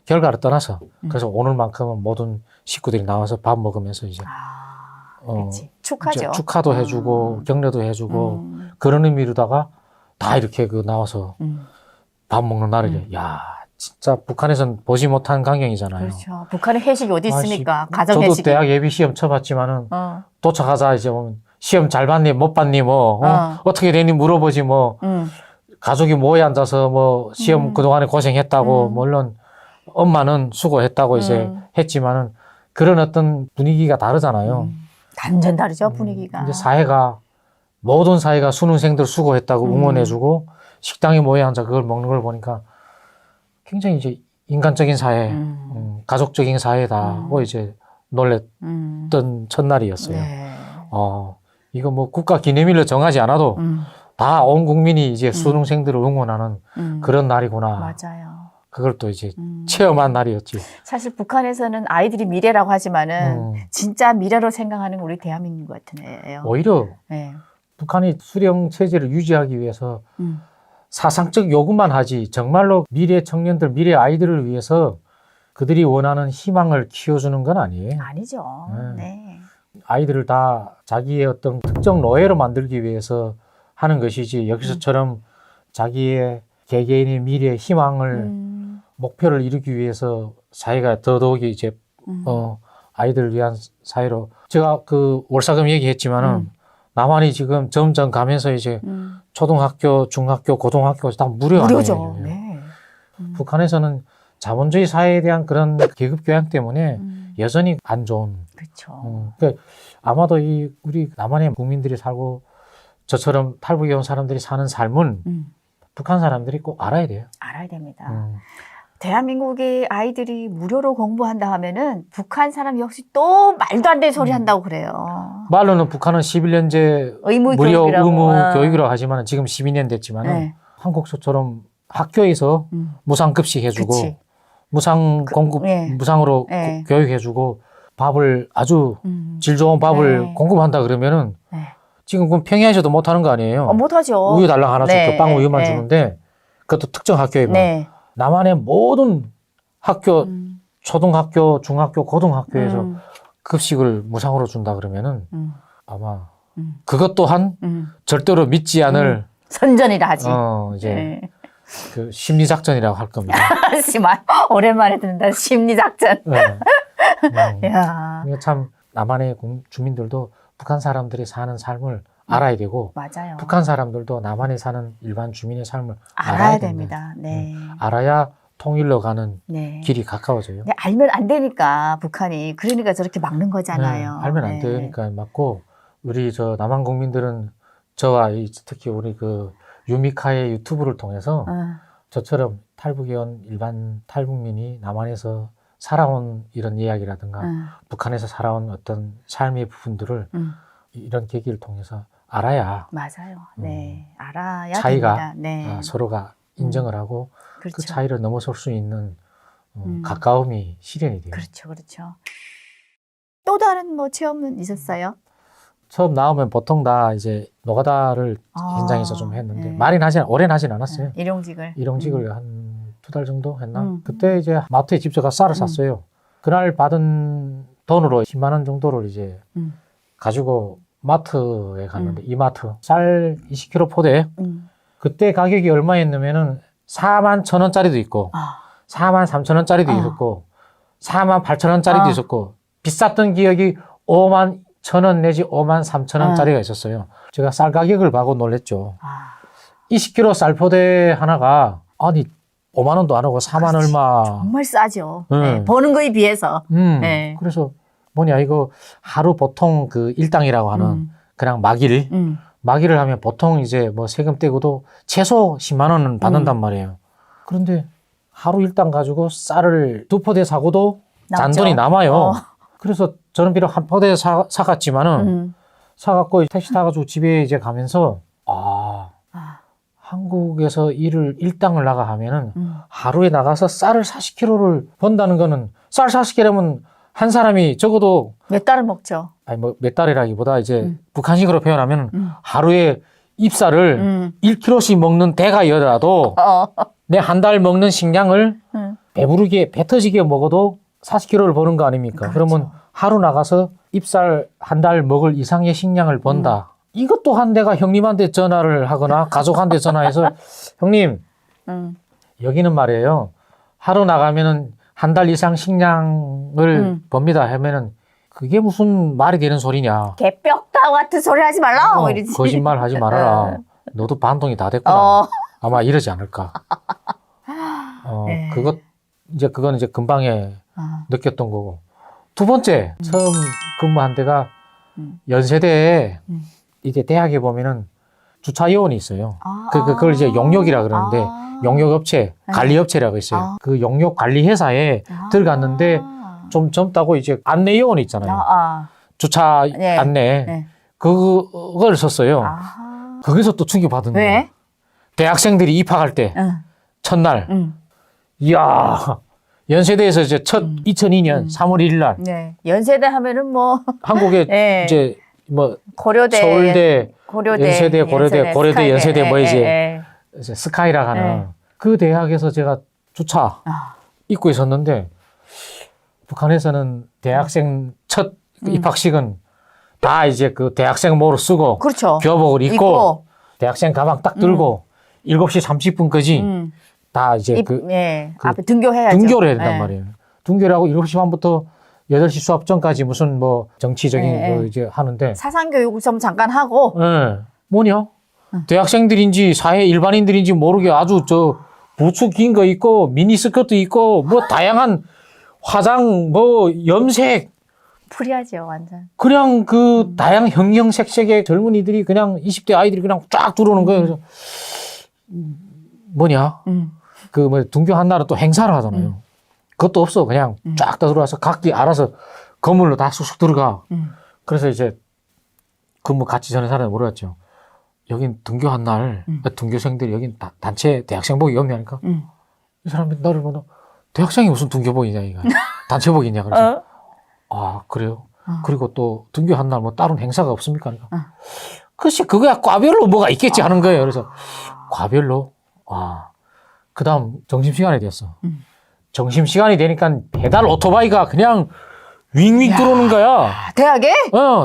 결과를 떠나서 그래서 오늘만큼은 모든 식구들이 나와서 밥 먹으면서 이제 그렇지. 축하죠. 축하도 해주고 격려도 해주고 그런 의미로다가 다 이렇게 나와서 밥 먹는 날이래. 야, 진짜 북한에선 보지 못한 광경이잖아요. 그렇죠. 북한에 회식이 어디 있습니까? 가정 회식이. 저도 대학 예비 시험 쳐봤지만은 도착하자 이제 시험 잘 봤니 못 봤니 어떻게 되니 물어보지 가족이 모여 앉아서 시험 그동안에 고생했다고 물론 엄마는 수고했다고 이제 했지만은 그런 어떤 분위기가 다르잖아요. 완전 다르죠, 분위기가. 이제 모든 사회가 수능생들 수고했다고 응원해주고 식당에 모여 앉아 그걸 먹는 걸 보니까 굉장히 이제 인간적인 사회, 가족적인 사회다고 이제 놀랬던 첫날이었어요. 네. 이거 국가 기념일로 정하지 않아도 다 온 국민이 이제 수능생들을 응원하는 그런 날이구나. 맞아요. 그걸 또 이제 체험한 날이었지. 사실 북한에서는 아이들이 미래라고 하지만은 진짜 미래로 생각하는 우리 대한민국 같은 애예요. 오히려 북한이 수령 체제를 유지하기 위해서 사상적 요구만 하지 정말로 미래 청년들, 미래 아이들을 위해서 그들이 원하는 희망을 키워주는 건 아니에요. 아니죠. 네. 아이들을 다 자기의 어떤 특정 노예로 만들기 위해서 하는 것이지 여기서처럼 자기의 개개인의 미래의 희망을 목표를 이루기 위해서 사회가 더더욱이 이제 아이들을 위한 사회로 제가 월사금 얘기했지만은 남한이 지금 점점 가면서 이제 초등학교, 중학교, 고등학교까지 다 무료죠. 네. 북한에서는 자본주의 사회에 대한 그런 계급 교양 때문에 여전히 안 좋은. 그렇죠. 그러니까 아마도 우리 남한의 국민들이 살고 저처럼 탈북에 온 사람들이 사는 삶은 북한 사람들이 꼭 알아야 돼요. 알아야 됩니다. 대한민국의 아이들이 무료로 공부한다 하면은 북한 사람 역시 또 말도 안 되는 소리 한다고 그래요. 말로는 북한은 11년제 무료 의무 교육이라고 하지만 지금 12년 됐지만 한국처럼 학교에서 무상급식 해주고 무상 공급, 무상으로 교육해주고 밥을 아주 질 좋은 밥을 공급한다 그러면은 지금 그럼 평양에서도 못하는 거 아니에요? 못하죠. 우유 달랑 하나 줄게 빵 우유만 주는데 그것도 특정 학교에만. 남한의 모든 학교, 초등학교, 중학교, 고등학교에서 급식을 무상으로 준다 그러면은 아마 그것 또한 절대로 믿지 않을 선전이라 하지. 이제 그 심리작전이라고 할 겁니다. 오랜만에 듣는다. 심리작전. 야. 참 남한의 주민들도 북한 사람들이 사는 삶을 알아야 되고 맞아요. 북한 사람들도 남한에 사는 일반 주민의 삶을 알아야 됩니다. 네. 알아야 통일로 가는 길이 가까워져요. 네, 알면 안 되니까 북한이 그러니까 저렇게 막는 거잖아요. 알면 안 되니까 막고 우리 남한 국민들은 저와 특히 우리 유미카의 유튜브를 통해서 저처럼 탈북에 온 일반 탈북민이 남한에서 살아온 이런 이야기라든가 북한에서 살아온 어떤 삶의 부분들을 이런 계기를 통해서 알아야 맞아요. 네, 알아야 차이가 됩니다. 서로가 인정을 하고 그렇죠. 그 차이를 넘어설 수 있는 가까움이 실현이 돼요. 그렇죠. 또 다른 체험은 있었어요? 처음 나오면 보통 다 이제 노가다를 현장에서 좀 했는데 오래는 하진 않았어요. 일용직을 한 2달 정도 했나? 그때 이제 마트에 직접 가서 쌀을 샀어요. 그날 받은 돈으로 10만 원 정도를 이제 가지고 마트에 갔는데 이마트 쌀 20kg 포대 그때 가격이 얼마였냐면은 41,000원짜리도 있고 43,000원짜리도 있었고 48,000원짜리도 있었고 비쌌던 기억이 51,000원 내지 53,000원짜리가 있었어요. 제가 쌀 가격을 보고 놀랬죠. 20kg 쌀 포대 하나가 아니 5만 원도 안 하고 4만 그렇지. 얼마. 정말 싸죠. 네. 네, 버는 거에 비해서. 네. 그래서 뭐냐 이거 하루 보통 그 일당이라고 하는 그냥 막일. 막일을 하면 보통 이제 뭐 세금 떼고도 최소 10만 원은 받는단 말이에요. 그런데 하루 일당 가지고 쌀을 2포대 사고도 잔돈이 남아요. 그래서 저는 비록 한 포대 사갔지만은 사갖고 택시 타가지고 집에 이제 가면서 한국에서 일당을 나가 하면은 하루에 나가서 쌀을 40kg를 번다는 거는 쌀 40kg면 한 사람이 적어도 몇 달을 먹죠. 아니 뭐 몇 달이라기보다 이제 북한식으로 표현하면 하루에 잎쌀을 1kg씩 먹는 대가여라도 내 한 달 먹는 식량을 배부르게 배 터지게 먹어도 40kg를 버는 거 아닙니까? 그렇죠. 그러면 하루 나가서 잎쌀 한 달 먹을 이상의 식량을 번다. 이것 또한 내가 형님한테 전화를 하거나 가족한테 전화해서 형님 여기는 말이에요. 하루 나가면은 한 달 이상 식량을 법니다 하면은 그게 무슨 말이 되는 소리냐. 개뼈다 같은 소리 하지 말라. 뭐 이러지. 거짓말 하지 말아라. 너도 반동이 다 됐구나. 아마 이러지 않을까. 네. 그건 이제 금방에 느꼈던 거고. 두 번째, 처음 근무한 데가 연세대에 이제 대학에 보면은 주차 요원이 있어요. 그걸 이제 용역이라 그러는데 용역업체, 관리업체라고 있어요. 그 용역 관리 회사에 들어갔는데 좀 젊다고 이제 안내 요원이 있잖아요. 주차 네. 안내. 네. 그걸 썼어요. 거기서 또 충격받은 거예요. 왜? 대학생들이 입학할 때 첫날. 이야. 연세대에서 이제 첫 2002년 3월 1일 날 네. 연세대 하면은 뭐 한국에 네. 이제 뭐 고려대, 서울대, 고려대, 연세대, 고려대, 스카이대. 연세대 뭐 예. 이제 스카이라 하는 네. 그 대학에서 제가 주차 입고 있었는데 북한에서는 대학생 첫 입학식은 다 이제 그 대학생모를 쓰고 그렇죠. 교복을 입고 대학생 가방 딱 들고 7시 30분까지 다 이제 앞에 등교해야죠. 등교를 해야 된단 말이에요. 등교를 하고 7시 반부터 8시 수업 전까지 무슨 뭐 정치적인 거 이제 하는데 사상교육을 좀 잠깐 하고 뭐냐? 대학생들인지 사회 일반인들인지 모르게 아주 저 부츠 긴 거 있고 미니스커트 있고 뭐 다양한 화장 뭐 염색 프리하죠 완전. 그냥 그 다양한 형형색색의 젊은이들이 그냥 20대 아이들이 그냥 쫙 들어오는 거예요. 그래서 뭐냐? 그 뭐 등교한 날은 또 행사를 하잖아요. 그것도 없어. 그냥 쫙 다 들어와서 각기 알아서 건물로 다 쑥쑥 들어가. 그래서 이제 근무 같이 전에 사람이 물어봤죠. 여긴 등교한 날 등교생들이 여긴 단체 대학생복이 없냐니까. 이 사람이 나를 보고 대학생이 무슨 등교복이냐 이거. 단체복이냐 그래서 아 그래요. 그리고 또 등교한 날 뭐 다른 행사가 없습니까? 그러니까 글쎄 그거야 과별로 뭐가 있겠지 하는 거예요. 그래서 과별로 그다음 점심시간이 됐어. 점심시간이 되니까 배달 오토바이가 그냥 윙윙 들어오는 거야. 대학에?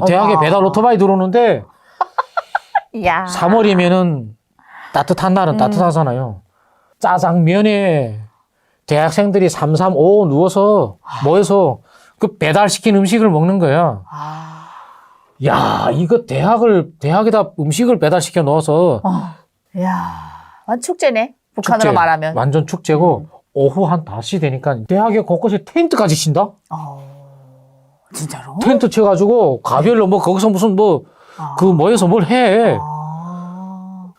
대학에 배달 오토바이 들어오는데 야. 3월이면은 따뜻한 날은 따뜻하잖아요. 짜장면에 대학생들이 3, 3, 5 누워서 모여서 그 배달시킨 음식을 먹는 거야. 야, 이거 대학에다 음식을 배달시켜 넣어서. 야, 완전 축제네. 북한으로 축제, 말하면. 완전 축제고, 오후 한 5시 되니까 대학에 곳곳에 텐트까지 친다? 진짜로? 텐트 쳐가지고 가별로 뭐 거기서 무슨 뭐, 그 모여서 뭘 해.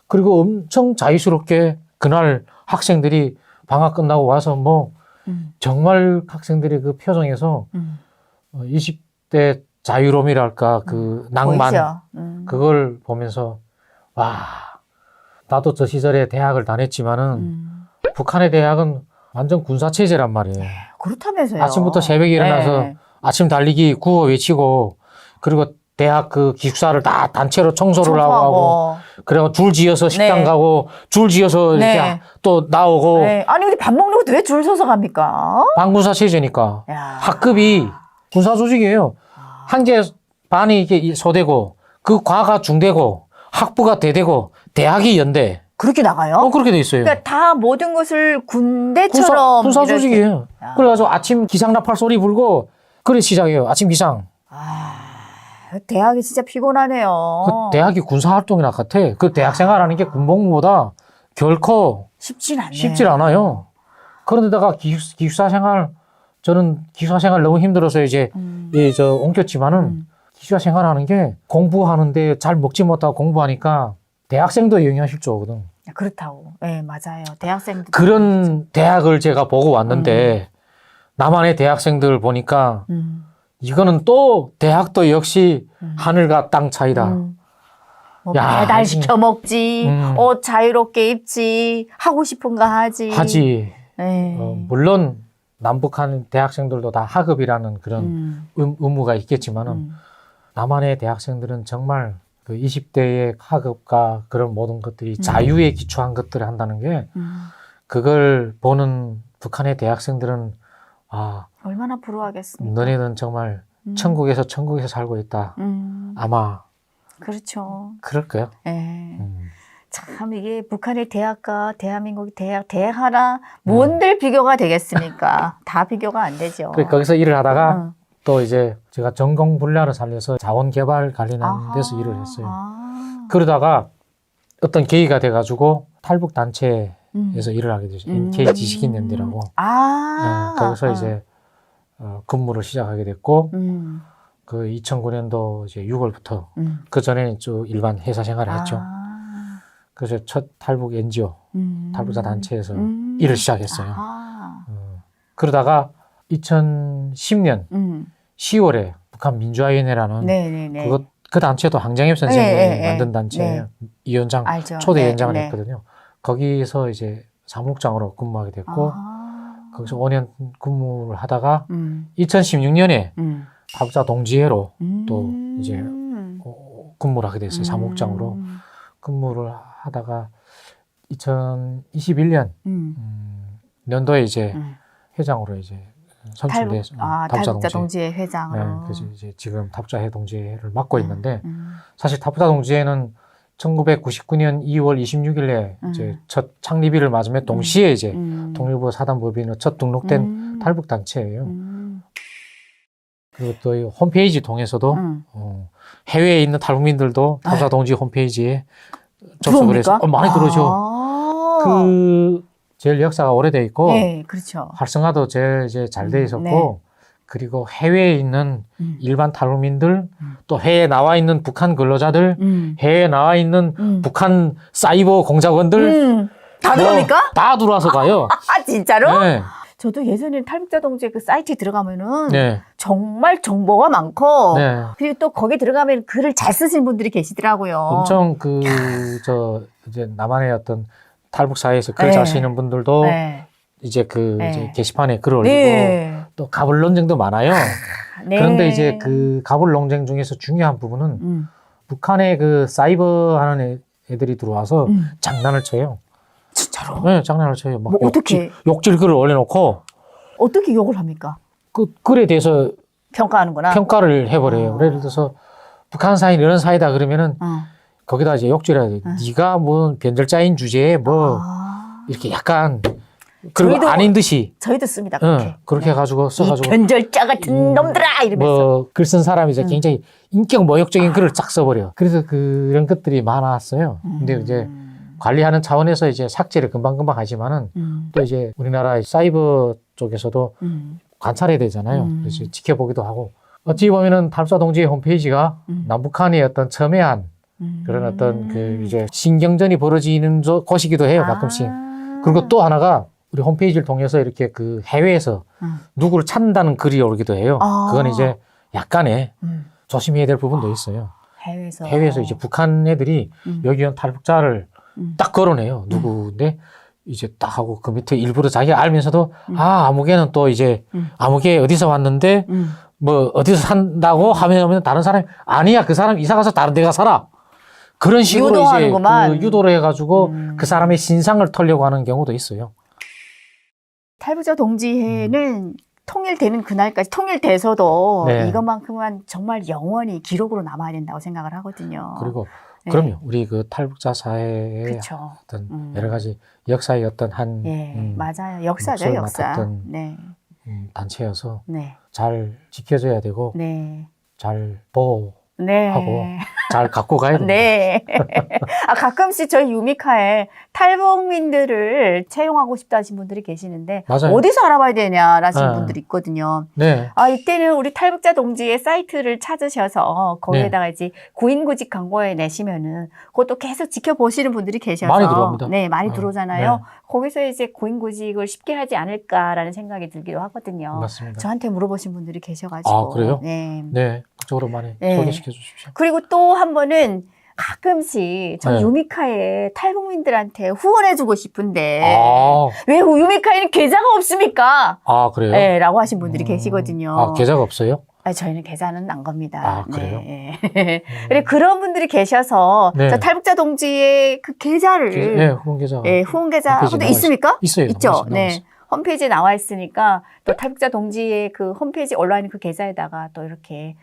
그리고 엄청 자유스럽게 그날 학생들이 방학 끝나고 와서 뭐, 정말 학생들의 그 표정에서 20대 자유로움이랄까, 그 낭만. 그걸 보면서, 와, 나도 저 시절에 대학을 다녔지만은, 북한의 대학은 완전 군사체제란 말이에요. 그렇다면서요. 아침부터 새벽에 일어나서 아침 달리기 구호 외치고, 그리고 대학 그 기숙사를 다 단체로 청소를 하고, 그리고 줄 지어서 식당 가고, 줄 지어서 이렇게 또 나오고. 아니, 근데 밥 먹는 것도 왜 줄 서서 갑니까? 반군사 체제니까. 학급이 군사 조직이에요. 한 개 반이 이렇게 소대고, 그 과가 중대고, 학부가 대대고, 대학이 연대. 그렇게 나가요? 그렇게 돼 있어요. 그러니까 다 모든 것을 군대처럼. 군사 조직이에요. 그래가지고 아침 기상나팔 소리 불고, 그래 시작해요. 아침 기상. 대학이 진짜 피곤하네요. 그 대학이 군사활동이나 같아. 그 대학 생활하는 게 군복무보다 결코 쉽진 않네요. 쉽질 않아요. 그런데다가 기숙사 생활, 저는 기숙사 생활 너무 힘들어서 이제 옮겼지만은 기숙사 생활하는 게 공부하는데 잘 먹지 못하고 공부하니까 대학생도 영양실조 오거든. 그렇다고. 네, 맞아요. 대학생들. 그런 대학을 제가 보고 왔는데 남한의 대학생들 보니까 이거는 또 대학도 역시 하늘과 땅 차이다. 뭐 야, 배달 시켜 먹지, 옷 자유롭게 입지, 하고 싶은 거 하지. 네. 물론 남북한 대학생들도 다 학업이라는 그런 의무가 있겠지만은 남한의 대학생들은 정말 그 20대의 학업과 그런 모든 것들이 자유에 기초한 것들을 한다는 게 그걸 보는 북한의 대학생들은 아, 얼마나 부러워하겠습니까? 너네는 정말 천국에서 살고 있다. 아마 그렇죠. 그럴 거야. 네. 참 이게 북한의 대학과 대한민국의 대학 하나 뭔들 비교가 되겠습니까? 다 비교가 안 되죠. 거기서 일을 하다가 또 이제 제가 전공 분야를 살려서 자원개발 관련한 데서 일을 했어요. 그러다가 어떤 계기가 돼가지고 탈북 단체에서 일을 하게 되죠. NK 지식인연대라고. 거기서 이제 근무를 시작하게 됐고 그 2009년도 이제 6월부터 그 전에는 쭉 일반 회사 생활을 했죠. 그래서 첫 탈북 NGO, 탈북자 단체에서 일을 시작했어요. 그러다가 2010년 10월에 북한 민주화위원회라는 그 단체도 황정엽 선생님이 만든 단체예요. 위원장, 초대 위원장을 했거든요. 거기서 이제 사무국장으로 근무하게 됐고 거기서 5년 근무를 하다가 2016년에 탈북자 동지회로 또 이제 근무를 하게 됐어요. 사무국장으로 근무를 하다가 2021년 년도에 이제 회장으로 이제 선출돼서 탈북자 동지회 회장으로. 네, 그래서 이제 지금 탈북자 동지회를 맡고 있는데 사실 탈북자 동지회는 1999년 2월 26일에 이제 첫 창립일을 맞으며 동시에 이제 통일부 사단법인으로 첫 등록된 탈북 단체예요. 그리고 또 이 홈페이지 통해서도 해외에 있는 탈북민들도 탈북자 동지 홈페이지에 접속을 해서 많이 들어오죠. 그 제일 역사가 오래돼 있고 그렇죠. 활성화도 제일 이제 잘 돼 있었고 그리고 해외에 있는 일반 탈북민들 또 해외에 나와 있는 북한 근로자들 해외에 나와 있는 북한 사이버 공작원들 다 들어옵니까? 다 들어와서 봐요. 진짜로? 네. 저도 예전에 탈북자 동지회 그 사이트에 들어가면은 정말 정보가 많고 그리고 또 거기 들어가면 글을 잘 쓰시는 분들이 계시더라고요. 엄청 이제 남한의 어떤 탈북 사회에서 글 잘 쓰는 분들도 이제 이제 게시판에 글을 올리고 또 가불 논쟁도 많아요. 그런데 이제 그 가불 논쟁 중에서 중요한 부분은 북한의 그 사이버 하는 애들이 들어와서 장난을 쳐요. 진짜로? 네, 장난을 쳐요. 막 어떻게? 욕질 글을 올려놓고 어떻게 욕을 합니까? 그 글에 대해서 평가하는구나. 평가를 해버려요. 예를 들어서 북한 사회는 이런 사회다 그러면은 거기다 이제 욕질해야 돼. 네가 뭐 변절자인 주제에 뭐 이렇게 약간 그리고 아닌 듯이 저희도 씁니다. 그렇게 해가지고 써가지고 변절자 같은 놈들아 이러면서 뭐 글 쓴 사람이 이제 굉장히 인격 모욕적인 글을 쫙 써버려. 그래서 그런 것들이 많았어요. 근데 이제 관리하는 차원에서 이제 삭제를 금방금방 하지만은 또 이제 우리나라 사이버 쪽에서도 관찰해야 되잖아요. 그래서 지켜보기도 하고 어찌 보면은 탈북자 동지회 홈페이지가 남북한의 어떤 첨예한 그런 어떤 그 이제 신경전이 벌어지는 곳이기도 해요. 가끔씩. 그리고 또 하나가 우리 홈페이지를 통해서 이렇게 그 해외에서 누구를 찾는다는 글이 오르기도 해요. 그건 이제 약간의 조심해야 될 부분도 있어요. 해외에서 이제 북한 애들이 여기 온 탈북자를 딱 걸어내요. 누구인데 이제 딱 하고 그 밑에 일부러 자기가 알면서도 아무개는 또 이제 아무개 어디서 왔는데 뭐 어디서 산다고 하면 다른 사람이 아니야 그 사람 이사 가서 다른 데 가 살아. 그런 식으로 이제 그 유도를 해가지고 그 사람의 신상을 털려고 하는 경우도 있어요. 탈북자 동지회는 통일되는 그날까지 통일돼서도 이것만큼은 정말 영원히 기록으로 남아야 된다고 생각을 하거든요. 그리고 그럼요. 우리 그 탈북자 사회의 어떤 여러 가지 역사의 어떤 한 맞아요. 역사죠, 역사. 단체여서 잘 지켜줘야 되고 잘 보호하고 잘 갖고 가야 됩니다. 네. 가끔씩 저희 유미카에 탈북민들을 채용하고 싶다 하신 분들이 계시는데 맞아요. 어디서 알아봐야 되냐라는 네. 분들이 있거든요. 네. 이때는 우리 탈북자 동지의 사이트를 찾으셔서 거기에다가 네. 이제 구인구직 광고에 내시면은 그것도 계속 지켜보시는 분들이 계셔서 많이 들어옵니다. 네, 많이 들어오잖아요. 네. 거기서 이제 구인구직을 쉽게 하지 않을까라는 생각이 들기도 하거든요. 맞습니다. 저한테 물어보신 분들이 계셔가지고. 아, 그래요? 네. 네. 그쪽으로 많이 네. 소개시켜 주십시오. 그리고 또 한 번은 가끔씩 저 네. 유미카에 탈북민들한테 후원해주고 싶은데 아, 왜 유미카에는 계좌가 없습니까? 그래요? 네, 라고 하신 분들이 계시거든요. 계좌가 없어요? 저희는 계좌는 안 겁니다. 그래요? 네. 그래 그런 분들이 계셔서 네. 저 탈북자 동지의 그 계좌를 네, 후원 계좌. 네, 후원 계좌 홈페이지에 근데 나와 있습니까? 있어요. 있죠. 홈페이지에 나와 네. 있어요. 홈페이지에 나와 있으니까 또 탈북자 동지의 그 홈페이지 올라와 있는 그 계좌에다가 또 이렇게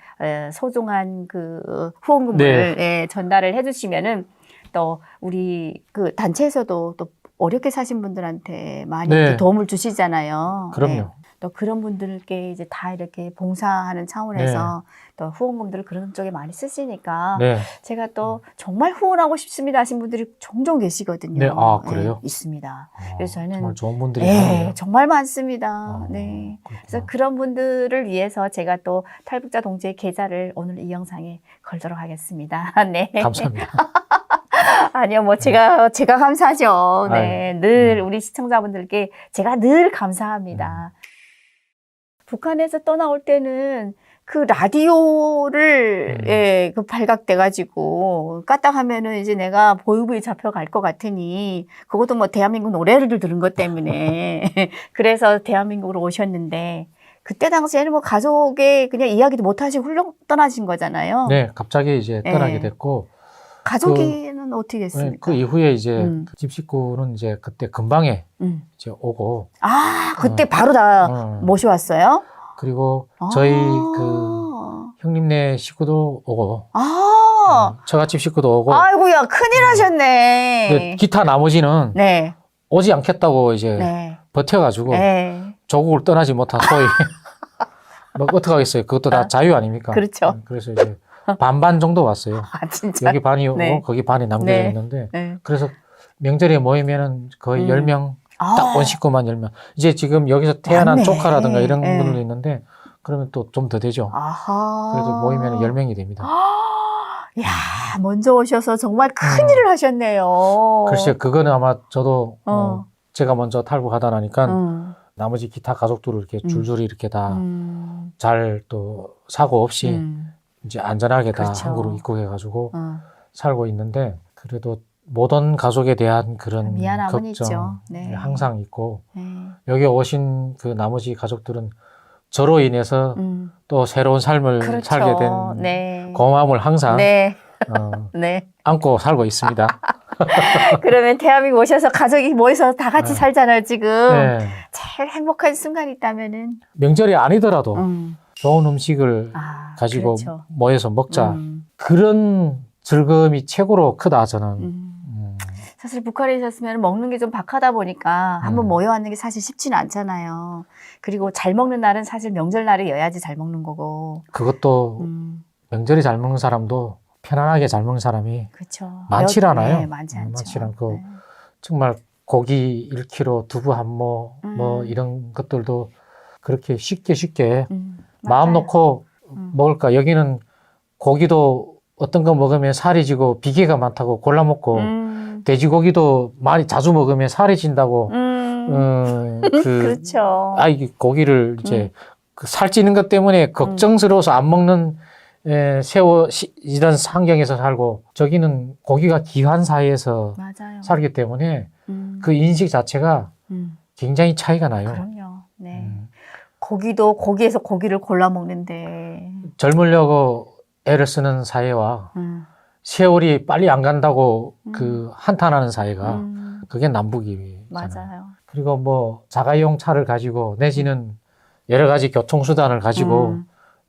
소중한 그 후원금을 전달을 해주시면은 또 우리 그 단체에서도 또 어렵게 사신 분들한테 많이 네. 또 도움을 주시잖아요. 그럼요. 네. 또 그런 분들께 이제 다 이렇게 봉사하는 차원에서 또 후원금들을 그런 쪽에 많이 쓰시니까 네. 제가 또 정말 후원하고 싶습니다 하신 분들이 종종 계시거든요. 네, 그래요? 네, 있습니다. 그래서 저는 정말 좋은 분들이 네, 많네요. 정말 많습니다. 네. 그렇구나. 그래서 그런 분들을 위해서 제가 또 탈북자 동지의 계좌를 오늘 이 영상에 걸도록 하겠습니다. 네. 감사합니다. 아니요, 뭐 제가 감사하죠. 네. 아유, 늘 우리 시청자분들께 제가 늘 감사합니다. 북한에서 떠나올 때는 그 라디오를 그 발각돼가지고 까딱하면은 이제 내가 보유부에 잡혀갈 것 같으니 그것도 뭐 대한민국 노래를 들은 것 때문에 그래서 대한민국으로 오셨는데 그때 당시에는 뭐 가족의 그냥 이야기도 못 하시고 훌렁 떠나신 거잖아요. 네, 갑자기 이제 떠나게 됐고 가족이는 어떻게 됐습니까? 그 이후에 이제 집 식구는 이제 그때 근방에 이제 오고 그때 바로 다 모셔왔어요? 그리고 저희 그 형님네 식구도 오고 처갓집 식구도 오고 아이고야 큰일 하셨네. 기타 나머지는 네. 오지 않겠다고 이제 버텨가지고 조국을 떠나지 못한 소위 뭐 어떡하겠어요. 그것도 다 자유 아닙니까? 그렇죠. 그래서 이제 반반 정도 왔어요. 진짜? 여기 반이 오고 거기 반이 남겨져 있는데 그래서 명절에 모이면은 거의 10명 딱 온 식구만 10명. 이제 지금 여기서 태어난 맞네. 조카라든가 이런 분들도 있는데 그러면 또 좀 더 되죠. 그래도 모이면 10명이 됩니다. 야, 먼저 오셔서 정말 큰일을 하셨네요. 글쎄요, 그거는 아마 저도 제가 먼저 탈북하다 나니까 나머지 기타 가족들을 이렇게 줄줄이 이렇게 다 잘 또 사고 없이 이제 안전하게 다 그렇죠. 한국으로 입국해가지고 살고 있는데 그래도 모든 가족에 대한 그런 미안함은 걱정 있죠. 네. 항상 있고 여기 오신 그 나머지 가족들은 저로 인해서 또 새로운 삶을 그렇죠. 살게 된 고마움을 항상 네. 안고 살고 있습니다. 그러면 대한민국 오셔서 가족이 모여서 다 같이 살잖아요, 지금. 네. 제일 행복한 순간이 있다면은. 명절이 아니더라도 좋은 음식을 가지고 그렇죠. 모여서 먹자. 그런 즐거움이 최고로 크다, 저는. 사실 북한에 있었으면 먹는 게 좀 박하다 보니까 한번 모여왔는 게 사실 쉽지는 않잖아요. 그리고 잘 먹는 날은 사실 명절날이어야지 잘 먹는 거고. 그것도 명절에 잘 먹는 사람도 편안하게 잘 먹는 사람이 그렇죠. 많지 않아요. 네, 많지 않죠. 많지 않고 정말 고기 1kg, 두부 한 모, 뭐 이런 것들도 그렇게 쉽게 마음 놓고 먹을까. 여기는 고기도 어떤 거 먹으면 살이 지고 비계가 많다고 골라 먹고 돼지고기도 많이 자주 먹으면 살이 진다고 그렇죠. 이 고기를 이제 그 살찌는 것 때문에 걱정스러워서 안 먹는 이런 환경에서 살고 저기는 고기가 귀한 사이에서 맞아요. 살기 때문에 그 인식 자체가 굉장히 차이가 나요. 그럼요. 네. 고기도 고기에서 고기를 골라 먹는데 젊으려고 애를 쓰는 사회와 세월이 빨리 안 간다고 그 한탄하는 사회가 그게 남북이잖아요. 맞아요. 그리고 뭐 자가용 차를 가지고 내지는 여러 가지 교통수단을 가지고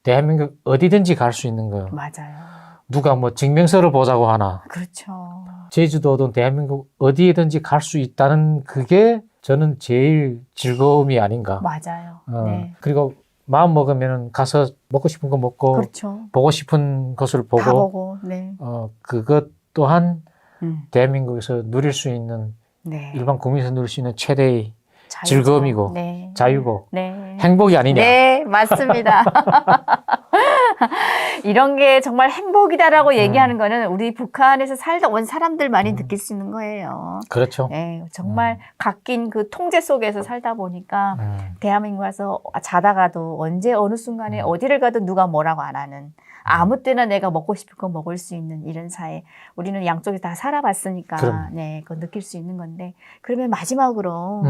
대한민국 어디든지 갈 수 있는 거예요. 맞아요. 누가 뭐 증명서를 보자고 하나. 그렇죠. 제주도든 대한민국 어디에든지 갈 수 있다는 그게 저는 제일 즐거움이 아닌가. 맞아요. 그리고 마음 먹으면 가서 먹고 싶은 거 먹고 그렇죠. 보고 싶은 것을 다 보고 보고, 네. 그것 또한 음. 대한민국에서 누릴 수 있는 네. 일반 국민에서 누릴 수 있는 최대의 자유죠. 즐거움이고 네. 자유고 네. 행복이 아니냐. 네, 맞습니다. 이런 게 정말 행복이다라고 얘기하는 거는 우리 북한에서 살다 온 사람들만이 느낄 수 있는 거예요. 그렇죠. 네, 정말 갓긴 그 통제 속에서 살다 보니까 대한민국 와서 자다가도 언제 어느 순간에 어디를 가도 누가 뭐라고 안 하는, 아무 때나 내가 먹고 싶은 거 먹을 수 있는 이런 사회. 우리는 양쪽에 다 살아봤으니까 그럼. 네, 그거 느낄 수 있는 건데, 그러면 마지막으로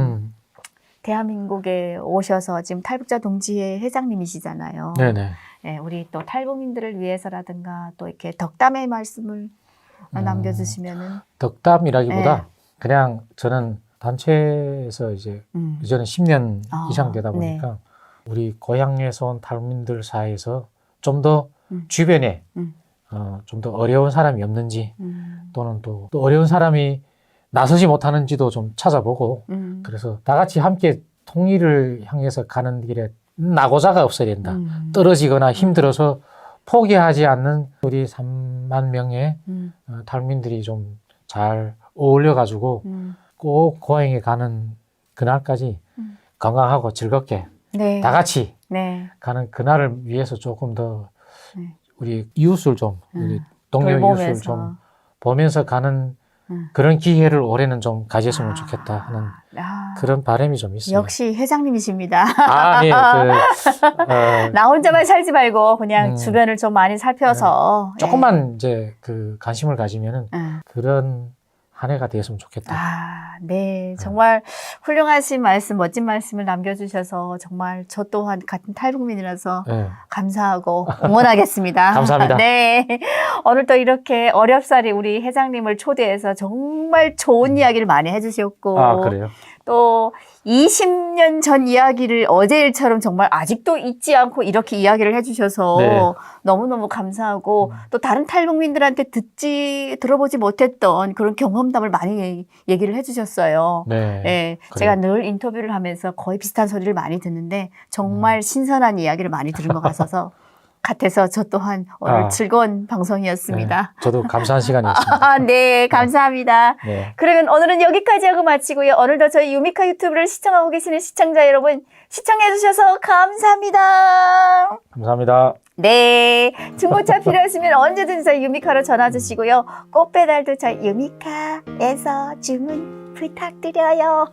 대한민국에 오셔서 지금 탈북자 동지회 회장님이시잖아요. 네네. 네, 우리 또 탈북민들을 위해서라든가 또 이렇게 덕담의 말씀을 남겨주시면은. 덕담이라기보다 네. 그냥 저는 단체에서 이제 이제는 10년 이상 되다 보니까 네. 우리 고향에서 온 탈북민들 사이에서 좀 더 주변에 좀 더 어려운 사람이 없는지 또는 또 어려운 사람이 나서지 못하는지도 좀 찾아보고 그래서 다 같이 함께 통일을 향해서 가는 길에 낙오자가 없어야 된다. 떨어지거나 힘들어서 포기하지 않는 우리 3만 명의 탈북민들이 좀 잘 어울려가지고 꼭 고향에 가는 그날까지 건강하고 즐겁게 네. 다 같이 네. 가는 그날을 위해서 조금 더 네. 우리 이웃을 좀 우리 동료 이웃을 돌보면서. 좀 보면서 가는 그런 기회를 올해는 좀 가졌으면 좋겠다 하는 그런 바람이 좀 있어요. 역시 회장님이십니다. 네. 나 혼자만 살지 말고 그냥 주변을 좀 많이 살펴서 조금만 이제 그 관심을 가지면은 그런 한 해가 되었으면 좋겠다. 네. 정말 훌륭하신 말씀, 멋진 말씀을 남겨주셔서 정말 저 또한 같은 탈북민이라서 감사하고 응원하겠습니다. 감사합니다. 네. 오늘 또 이렇게 어렵사리 우리 회장님을 초대해서 정말 좋은 이야기를 많이 해주셨고. 그래요? 또 20년 전 이야기를 어제 일처럼 정말 아직도 잊지 않고 이렇게 이야기를 해주셔서 네. 너무너무 감사하고 또 다른 탈북민들한테 들어보지 못했던 그런 경험담을 많이 얘기를 해주셨어요. 네. 네, 제가 늘 인터뷰를 하면서 거의 비슷한 소리를 많이 듣는데 정말 신선한 이야기를 많이 들은 것 같아서 저 또한 오늘 즐거운 방송이었습니다. 네, 저도 감사한 시간이었습니다. 네, 감사합니다. 네. 그러면 오늘은 여기까지 하고 마치고요. 오늘도 저희 유미카 유튜브를 시청하고 계시는 시청자 여러분, 시청해주셔서 감사합니다. 감사합니다. 네, 중고차 필요하시면 언제든지 저희 유미카로 전화 주시고요. 꽃배달도 저희 유미카에서 주문 부탁드려요.